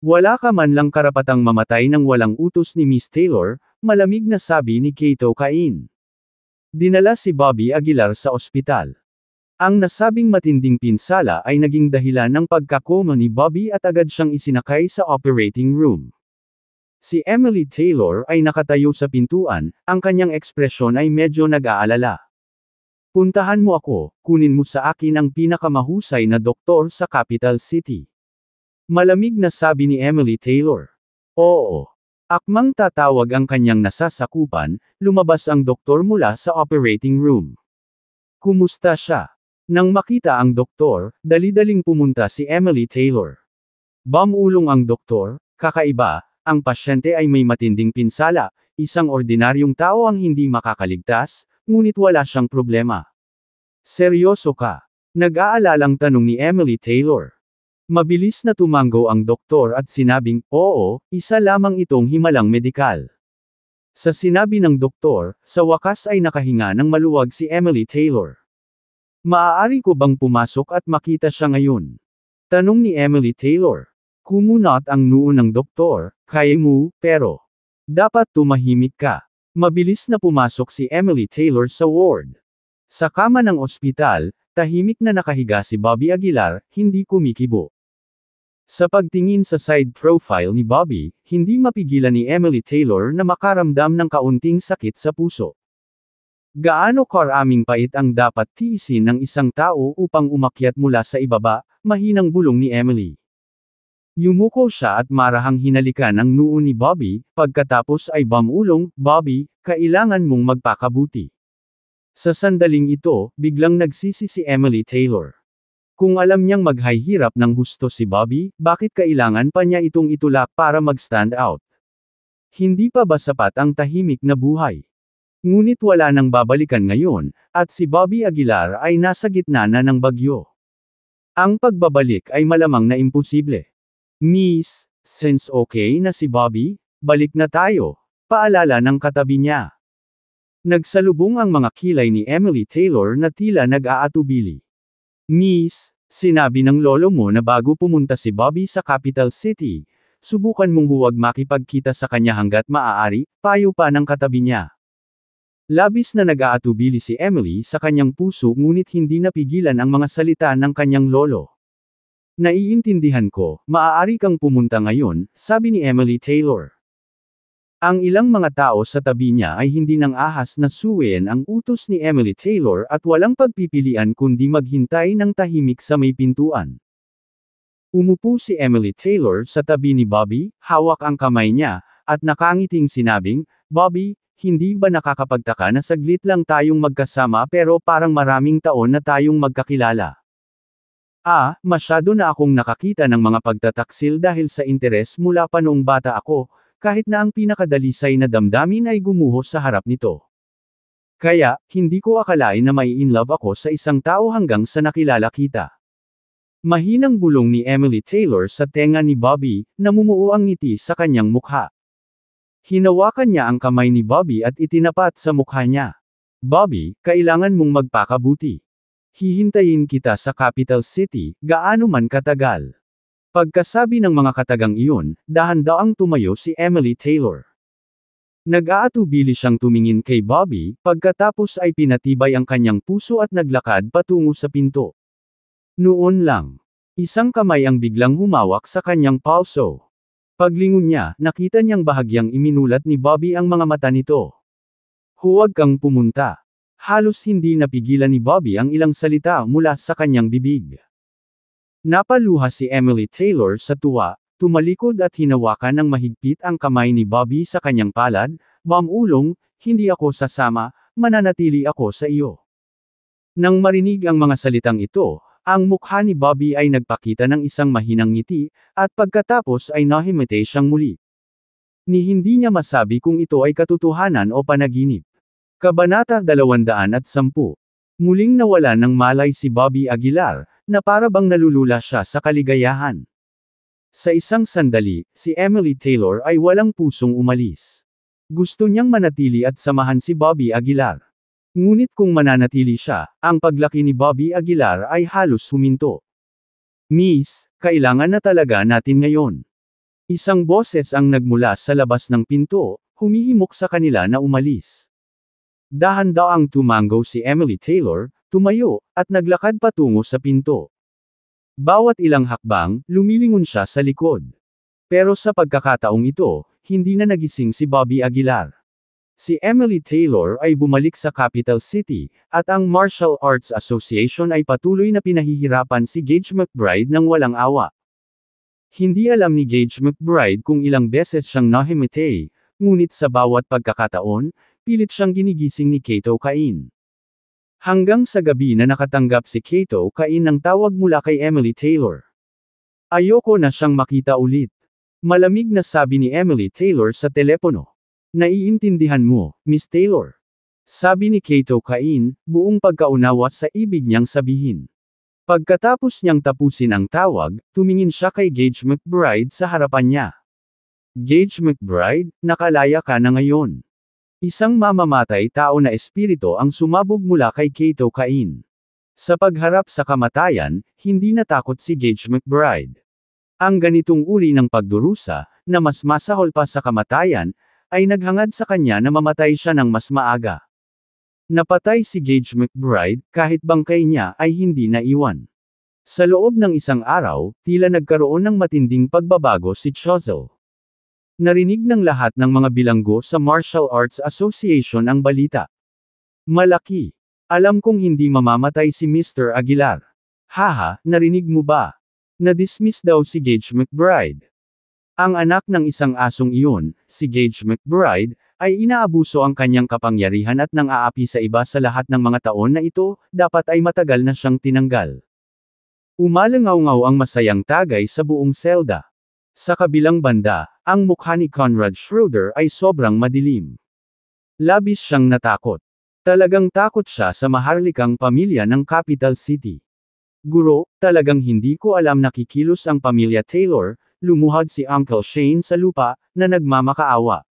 [SPEAKER 1] "Wala ka man lang karapatang mamatay ng walang utos ni Miss Taylor," malamig na sabi ni Kato Kain. Dinala si Bobby Aguilar sa ospital. Ang nasabing matinding pinsala ay naging dahilan ng pagkakoma ni Bobby at agad siyang isinakay sa operating room. Si Emily Taylor ay nakatayo sa pintuan, ang kanyang ekspresyon ay medyo nag-aalala. "Puntahan mo ako, kunin mo sa akin ang pinakamahusay na doktor sa Capital City." Malamig na sabi ni Emily Taylor. "Oo." Akmang tatawag ang kanyang nasasakupan, lumabas ang doktor mula sa operating room. "Kumusta siya?" Nang makita ang doktor, dali-daling pumunta si Emily Taylor. Bamulong ang doktor, "Kakaiba, ang pasyente ay may matinding pinsala, isang ordinaryong tao ang hindi makakaligtas, ngunit wala siyang problema." "Seryoso ka?" Nag-aalalang tanong ni Emily Taylor. Mabilis na tumango ang doktor at sinabing, oo, isa lamang itong himalang medikal. Sa sinabi ng doktor, sa wakas ay nakahinga ng maluwag si Emily Taylor. Maaari ko bang pumasok at makita siya ngayon? Tanong ni Emily Taylor. Kumunot ang noo ng doktor, kaya mo, pero dapat tumahimik ka. Mabilis na pumasok si Emily Taylor sa ward. Sa kama ng ospital, tahimik na nakahiga si Bobby Aguilar, hindi kumikibo. Sa pagtingin sa side profile ni Bobby, hindi mapigilan ni Emily Taylor na makaramdam ng kaunting sakit sa puso. Gaano karaming pait ang dapat tiisin ng isang tao upang umakyat mula sa ibaba, mahinang bulong ni Emily. Yumuko siya at marahang hinalikan ang noo ni Bobby, pagkatapos ay bumulong, Bobby, kailangan mong magpakabuti. Sa sandaling ito, biglang nagsisi si Emily Taylor. Kung alam niyang maghihirap ng husto si Bobby, bakit kailangan pa niya itong itulak para mag-stand out? Hindi pa ba sapat ang tahimik na buhay? Ngunit wala nang babalikan ngayon, at si Bobby Aguilar ay nasa gitna na ng bagyo. Ang pagbabalik ay malamang na imposible. Miss, since okay na si Bobby, balik na tayo, paalala ng katabi niya. Nagsalubong ang mga kilay ni Emily Taylor na tila nag-aatubili. Miss, sinabi ng lolo mo na bago pumunta si Bobby sa capital city, subukan mong huwag makipagkita sa kanya hanggat maaari, payo pa ng katabi niya. Labis na nag-aatubili si Emily sa kanyang puso ngunit hindi napigilan ang mga salita ng kanyang lolo. Naiintindihan ko, maaari kang pumunta ngayon, sabi ni Emily Taylor. Ang ilang mga tao sa tabi niya ay hindi nang ahas na suwayin ang utos ni Emily Taylor at walang pagpipilian kundi maghintay ng tahimik sa may pintuan. Umupo si Emily Taylor sa tabi ni Bobby, hawak ang kamay niya, at nakangiting sinabing, Bobby, hindi ba nakakapagtaka na saglit lang tayong magkasama pero parang maraming taon na tayong magkakilala? Masyado na akong nakakita ng mga pagtataksil dahil sa interes mula pa noong bata ako, kahit na ang pinakadalisay na damdamin ay gumuho sa harap nito. Kaya, hindi ko akalain na mai-inlove ako sa isang tao hanggang sa nakilala kita. Mahinang bulong ni Emily Taylor sa tenga ni Bobby, namumuo ang ngiti sa kanyang mukha. Hinawakan niya ang kamay ni Bobby at itinapat sa mukha niya. Bobby, kailangan mong magpakabuti. Hihintayin kita sa capital city, gaano man katagal. Pagkasabi ng mga katagang iyon, dahan-daang tumayo si Emily Taylor. Nag-aatubili siyang tumingin kay Bobby, pagkatapos ay pinatibay ang kanyang puso at naglakad patungo sa pinto. Noon lang, isang kamay ang biglang humawak sa kanyang palso. Paglingon niya, nakita niyang bahagyang iminulat ni Bobby ang mga mata nito. Huwag kang pumunta. Halos hindi napigilan ni Bobby ang ilang salita mula sa kanyang bibig. Napaluha si Emily Taylor sa tuwa, tumalikod at hinawakan ng mahigpit ang kamay ni Bobby sa kanyang palad, bumulong, hindi ako sasama, mananatili ako sa iyo. Nang marinig ang mga salitang ito, ang mukha ni Bobby ay nagpakita ng isang mahinang ngiti, at pagkatapos ay nahimete siyang muli. Ni hindi niya masabi kung ito ay katotohanan o panaginip. Kabanata 210. Muling nawala ng malay si Bobby Aguilar, na para bang nalulula siya sa kaligayahan. Sa isang sandali, si Emily Taylor ay walang pusong umalis. Gusto niyang manatili at samahan si Bobby Aguilar. Ngunit kung mananatili siya, ang paglaki ni Bobby Aguilar ay halos huminto. Miss, kailangan na talaga natin ngayon. Isang boses ang nagmula sa labas ng pinto, humihimok sa kanila na umalis. Dahan-daang tumango si Emily Taylor, tumayo, at naglakad patungo sa pinto. Bawat ilang hakbang, lumilingon siya sa likod. Pero sa pagkakataong ito, hindi na nagising si Bobby Aguilar. Si Emily Taylor ay bumalik sa capital city, at ang Martial Arts Association ay patuloy na pinahihirapan si Gage McBride ng walang awa. Hindi alam ni Gage McBride kung ilang beses siyang nahimete, ngunit sa bawat pagkakataon, pilit siyang ginigising ni Kato Cain. Hanggang sa gabi na nakatanggap si Kato Cain ng tawag mula kay Emily Taylor. Ayoko na siyang makita ulit. Malamig na sabi ni Emily Taylor sa telepono. Naiintindihan mo, Miss Taylor. Sabi ni Kato Cain, buong pagkaunawa sa ibig niyang sabihin. Pagkatapos niyang tapusin ang tawag, tumingin siya kay Gage McBride sa harapan niya. Gage McBride, nakalaya ka na ngayon. Isang mamamatay tao na espiritu ang sumabog mula kay Kato Cain. Sa pagharap sa kamatayan, hindi natakot si Gage McBride. Ang ganitong uri ng pagdurusa, na mas masahol pa sa kamatayan, ay naghangad sa kanya na mamatay siya ng mas maaga. Napatay si Gage McBride, kahit bangkay niya ay hindi naiwan. Sa loob ng isang araw, tila nagkaroon ng matinding pagbabago si Chozel. Narinig ng lahat ng mga bilanggo sa Martial Arts Association ang balita. Malaki. Alam kong hindi mamamatay si Mr. Aguilar. Haha, narinig mo ba? Na-dismiss daw si Gage McBride. Ang anak ng isang asong iyon, si Gage McBride, ay inaabuso ang kanyang kapangyarihan at nang aapi sa iba sa lahat ng mga taon na ito, dapat ay matagal na siyang tinanggal. Umalangaw-ngaw ang masayang tagay sa buong selda. Sa kabilang banda, ang mukha ni Conrad Schroeder ay sobrang madilim. Labis siyang natakot. Talagang takot siya sa maharlikang pamilya ng Capital City. Guro, talagang hindi ko alam na kikilos ang pamilya Taylor, lumuhad si Uncle Shane sa lupa, na nagmamakaawa.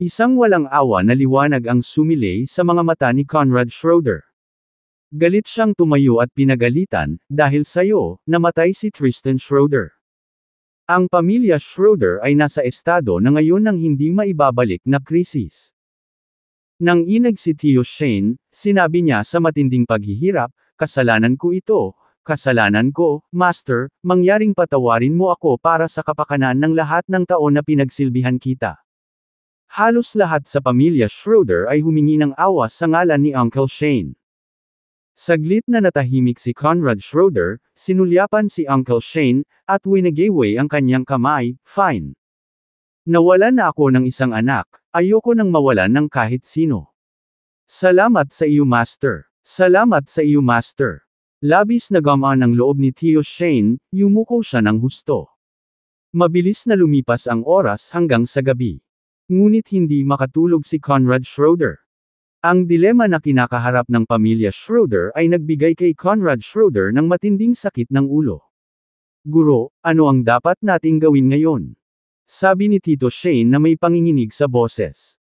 [SPEAKER 1] Isang walang awa na liwanag ang sumilay sa mga mata ni Conrad Schroeder. Galit siyang tumayo at pinagalitan, dahil sayo, namatay si Tristan Schroeder. Ang pamilya Schroeder ay nasa estado na ngayon ng hindi maibabalik na krisis. Nang inag si Tio Shane, sinabi niya sa matinding paghihirap, kasalanan ko ito, kasalanan ko, Master, mangyaring patawarin mo ako para sa kapakanan ng lahat ng taon na pinagsilbihan kita. Halos lahat sa pamilya Schroeder ay humingi ng awa sa ngalan ni Uncle Shane. Saglit na natahimik si Conrad Schroeder, sinulyapan si Uncle Shane, at winagiway ang kanyang kamay, fine. Nawalan na ako ng isang anak, ayoko nang mawalan ng kahit sino. Salamat sa iyo Master. Salamat sa iyo Master. Labis na gamaan ang loob ni Tio Shane, yumuko siya ng husto. Mabilis na lumipas ang oras hanggang sa gabi. Ngunit hindi makatulog si Conrad Schroeder. Ang dilema na kinakaharap ng pamilya Schroeder ay nagbigay kay Conrad Schroeder ng matinding sakit ng ulo. Guro, ano ang dapat nating gawin ngayon? Sabi ni Tito Shane na may panginginig sa boses.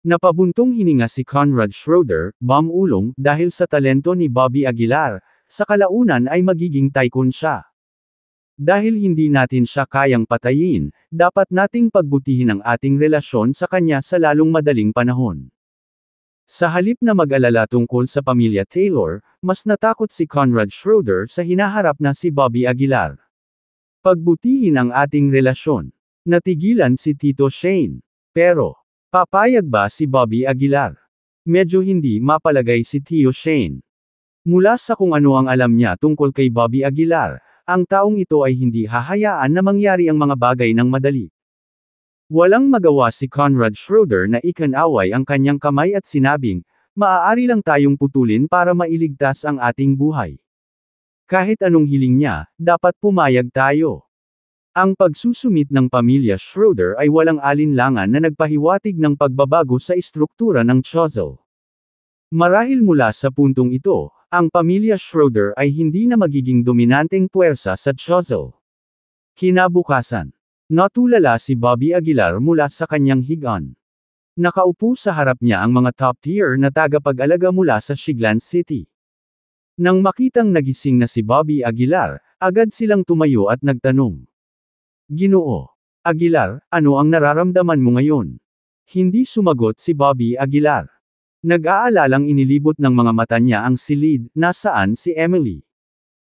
[SPEAKER 1] Napabuntong hininga si Conrad Schroeder, ulong, dahil sa talento ni Bobby Aguilar, sa kalaunan ay magiging tycoon siya. Dahil hindi natin siya kayang patayin, dapat nating pagbutihin ang ating relasyon sa kanya sa lalong madaling panahon. Sa halip na mag-alala tungkol sa pamilya Taylor, mas natakot si Conrad Schroeder sa hinaharap na si Bobby Aguilar. Pagbutihin ang ating relasyon. Natigilan si Tito Shane. Pero, papayag ba si Bobby Aguilar? Medyo hindi mapalagay si Tio Shane. Mula sa kung ano ang alam niya tungkol kay Bobby Aguilar, ang taong ito ay hindi hahayaan na mangyari ang mga bagay ng madali. Walang magawa si Conrad Schroeder na ikanaway ang kanyang kamay at sinabing, maaari lang tayong putulin para mailigtas ang ating buhay. Kahit anong hiling niya, dapat pumayag tayo. Ang pagsusumit ng pamilya Schroeder ay walang alinlangan na nagpahiwatig ng pagbabago sa istruktura ng Chozel. Marahil mula sa puntong ito, ang pamilya Schroeder ay hindi na magiging dominanteng puwersa sa Chozel. Kinabukasan, natulala si Bobby Aguilar mula sa kanyang higaan. Nakaupo sa harap niya ang mga top-tier na tagapag-alaga mula sa Shiglan City. Nang makitang nagising na si Bobby Aguilar, agad silang tumayo at nagtanong. Ginoo Aguilar, ano ang nararamdaman mo ngayon? Hindi sumagot si Bobby Aguilar. Nag-aalalang inilibot ng mga mata niya ang silid, nasaan si Emily?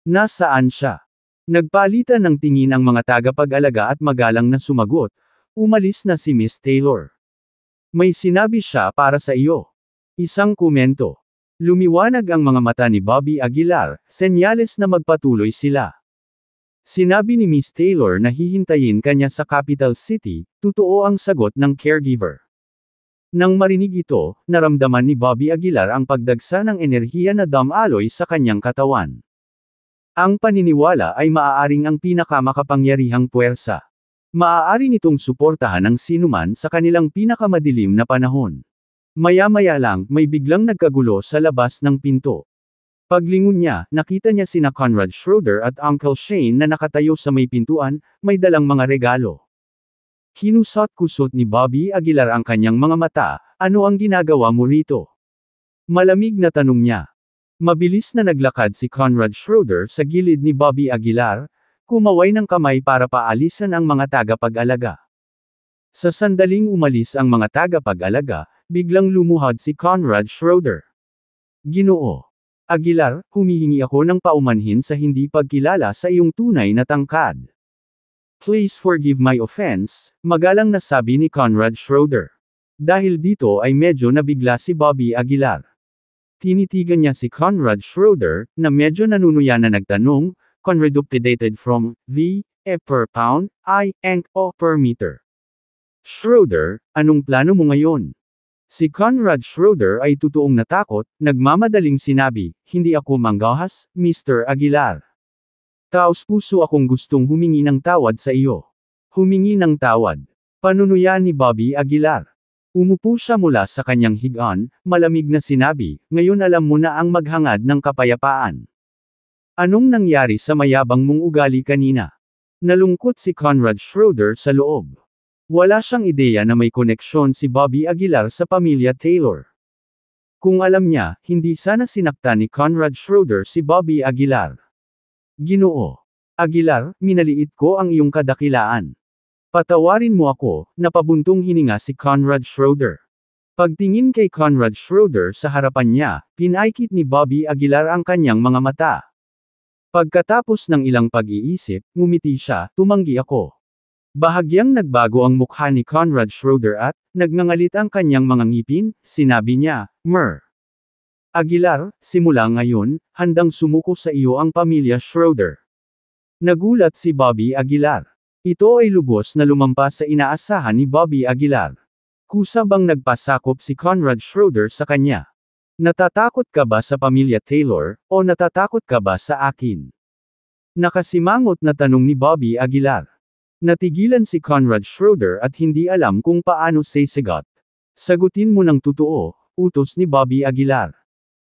[SPEAKER 1] Nasaan siya? Nagpalitan ng tingin ang mga tagapag-alaga at magalang na sumagot, umalis na si Miss Taylor. May sinabi siya para sa iyo. Isang komento. Lumiwanag ang mga mata ni Bobby Aguilar, senyales na magpatuloy sila. Sinabi ni Miss Taylor na hihintayin kanya sa Capital City, totoo ang sagot ng caregiver. Nang marinig ito, naramdaman ni Bobby Aguilar ang pagdagsa ng enerhiya na dumaloy sa kanyang katawan. Ang paniniwala ay maaaring ang pinakamakapangyarihang puwersa. Maaari nitong suportahan ang sinuman sa kanilang pinakamadilim na panahon. Maya-maya lang, may biglang nagkagulo sa labas ng pinto. Paglingon niya, nakita niya sina Conrad Schroeder at Uncle Shane na nakatayo sa may pintuan, may dalang mga regalo. Kinusot-kusot ni Bobby Aguilar ang kanyang mga mata, ano ang ginagawa mo rito? Malamig na tanong niya. Mabilis na naglakad si Conrad Schroeder sa gilid ni Bobby Aguilar, kumaway ng kamay para paalisan ang mga tagapag-alaga. Sa sandaling umalis ang mga tagapag-alaga, biglang lumuhad si Conrad Schroeder. Ginoo Aguilar, humihingi ako ng paumanhin sa hindi pagkilala sa iyong tunay na tangkad. Please forgive my offense, magalang na sabi ni Conrad Schroeder. Dahil dito ay medyo nabigla si Bobby Aguilar. Tinitigan niya si Conrad Schroeder, na medyo nanunuya na nagtanong, Conrad updated from, V, E per pound, I, Enc, O per meter. Schroeder, anong plano mo ngayon? Si Conrad Schroeder ay totoong natakot, nagmamadaling sinabi, hindi ako manggahas, Mr. Aguilar. Taos-puso akong gustong humingi ng tawad sa iyo. Humingi ng tawad. Panunuya ni Bobby Aguilar. Umupo siya mula sa kanyang higaan, malamig na sinabi, ngayon alam mo na ang maghangad ng kapayapaan. Anong nangyari sa mayabang mong ugali kanina? Nalungkot si Conrad Schroeder sa loob. Wala siyang ideya na may koneksyon si Bobby Aguilar sa pamilya Taylor. Kung alam niya, hindi sana sinaktan ni Conrad Schroeder si Bobby Aguilar. Ginoo Aguilar, minaliit ko ang iyong kadakilaan. Patawarin mo ako, napabuntong hininga si Conrad Schroeder. Pagtingin kay Conrad Schroeder sa harapan niya, pinaikit ni Bobby Aguilar ang kanyang mga mata. Pagkatapos ng ilang pag-iisip, ngumiti siya, tumanggi ako. Bahagyang nagbago ang mukha ni Conrad Schroeder at, nagngangalit ang kanyang mga ngipin, sinabi niya, Aguilar, simula ngayon, handang sumuko sa iyo ang pamilya Schroeder. Nagulat si Bobby Aguilar. Ito ay lubos na lumampa sa inaasahan ni Bobby Aguilar. Kusa bang nagpasakop si Conrad Schroeder sa kanya? Natatakot ka ba sa pamilya Taylor, o natatakot ka ba sa akin? Nakasimangot na tanong ni Bobby Aguilar. Natigilan si Conrad Schroeder at hindi alam kung paano sasagot. Sagutin mo ng totoo, utos ni Bobby Aguilar.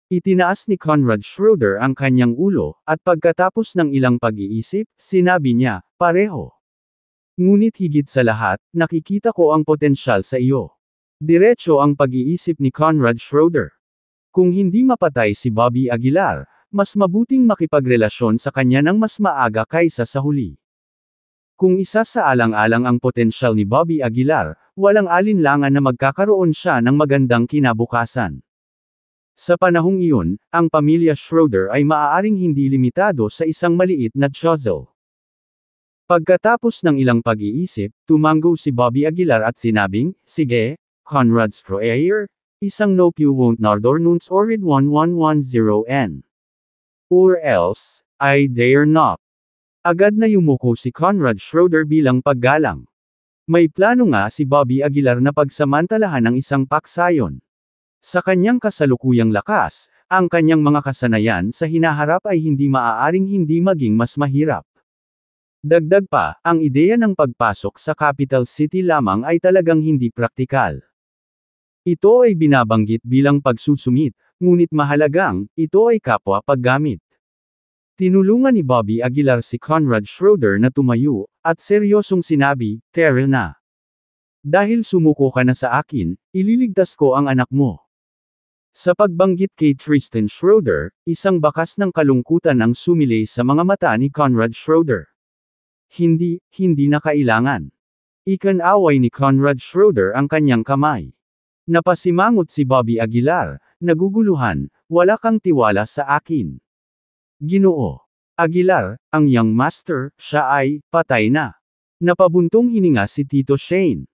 [SPEAKER 1] Itinaas ni Conrad Schroeder ang kanyang ulo, at pagkatapos ng ilang pag-iisip, sinabi niya, pareho. Ngunit higit sa lahat, nakikita ko ang potensyal sa iyo. Diretso ang pag-iisip ni Conrad Schroeder. Kung hindi mapatay si Bobby Aguilar, mas mabuting makipagrelasyon sa kanya ng mas maaga kaysa sa huli. Kung isa sa alang-alang ang potensyal ni Bobby Aguilar, walang alinlangan na magkakaroon siya ng magandang kinabukasan. Sa panahong iyon, ang pamilya Schroeder ay maaaring hindi limitado sa isang maliit na chozel. Pagkatapos ng ilang pag-iisip, tumango si Bobby Aguilar at sinabing, sige, Conrad Schroeder, isang nope you won't nardor nuns orid 1110n. Or else, I dare not. Agad na yumuko si Conrad Schroeder bilang paggalang. May plano nga si Bobby Aguilar na pagsamantalahan ng isang paksayon. Sa kanyang kasalukuyang lakas, ang kanyang mga kasanayan sa hinaharap ay hindi maaaring hindi maging mas mahirap. Dagdag pa, ang ideya ng pagpasok sa capital city lamang ay talagang hindi praktikal. Ito ay binabanggit bilang pagsusumit, ngunit mahalagang, ito ay kapwa paggamit. Tinulungan ni Bobby Aguilar si Conrad Schroeder na tumayo, at seryosong sinabi, Tara na. Dahil sumuko ka na sa akin, ililigtas ko ang anak mo. Sa pagbanggit kay Tristan Schroeder, isang bakas ng kalungkutan ang sumilay sa mga mata ni Conrad Schroeder. Hindi na kailangan. Ikan-away ni Conrad Schroeder ang kanyang kamay. Napasimangot si Bobby Aguilar, naguguluhan, wala kang tiwala sa akin. Ginoo Aguilar, ang young master, siya ay, patay na. Napabuntong hininga si Tito Shane.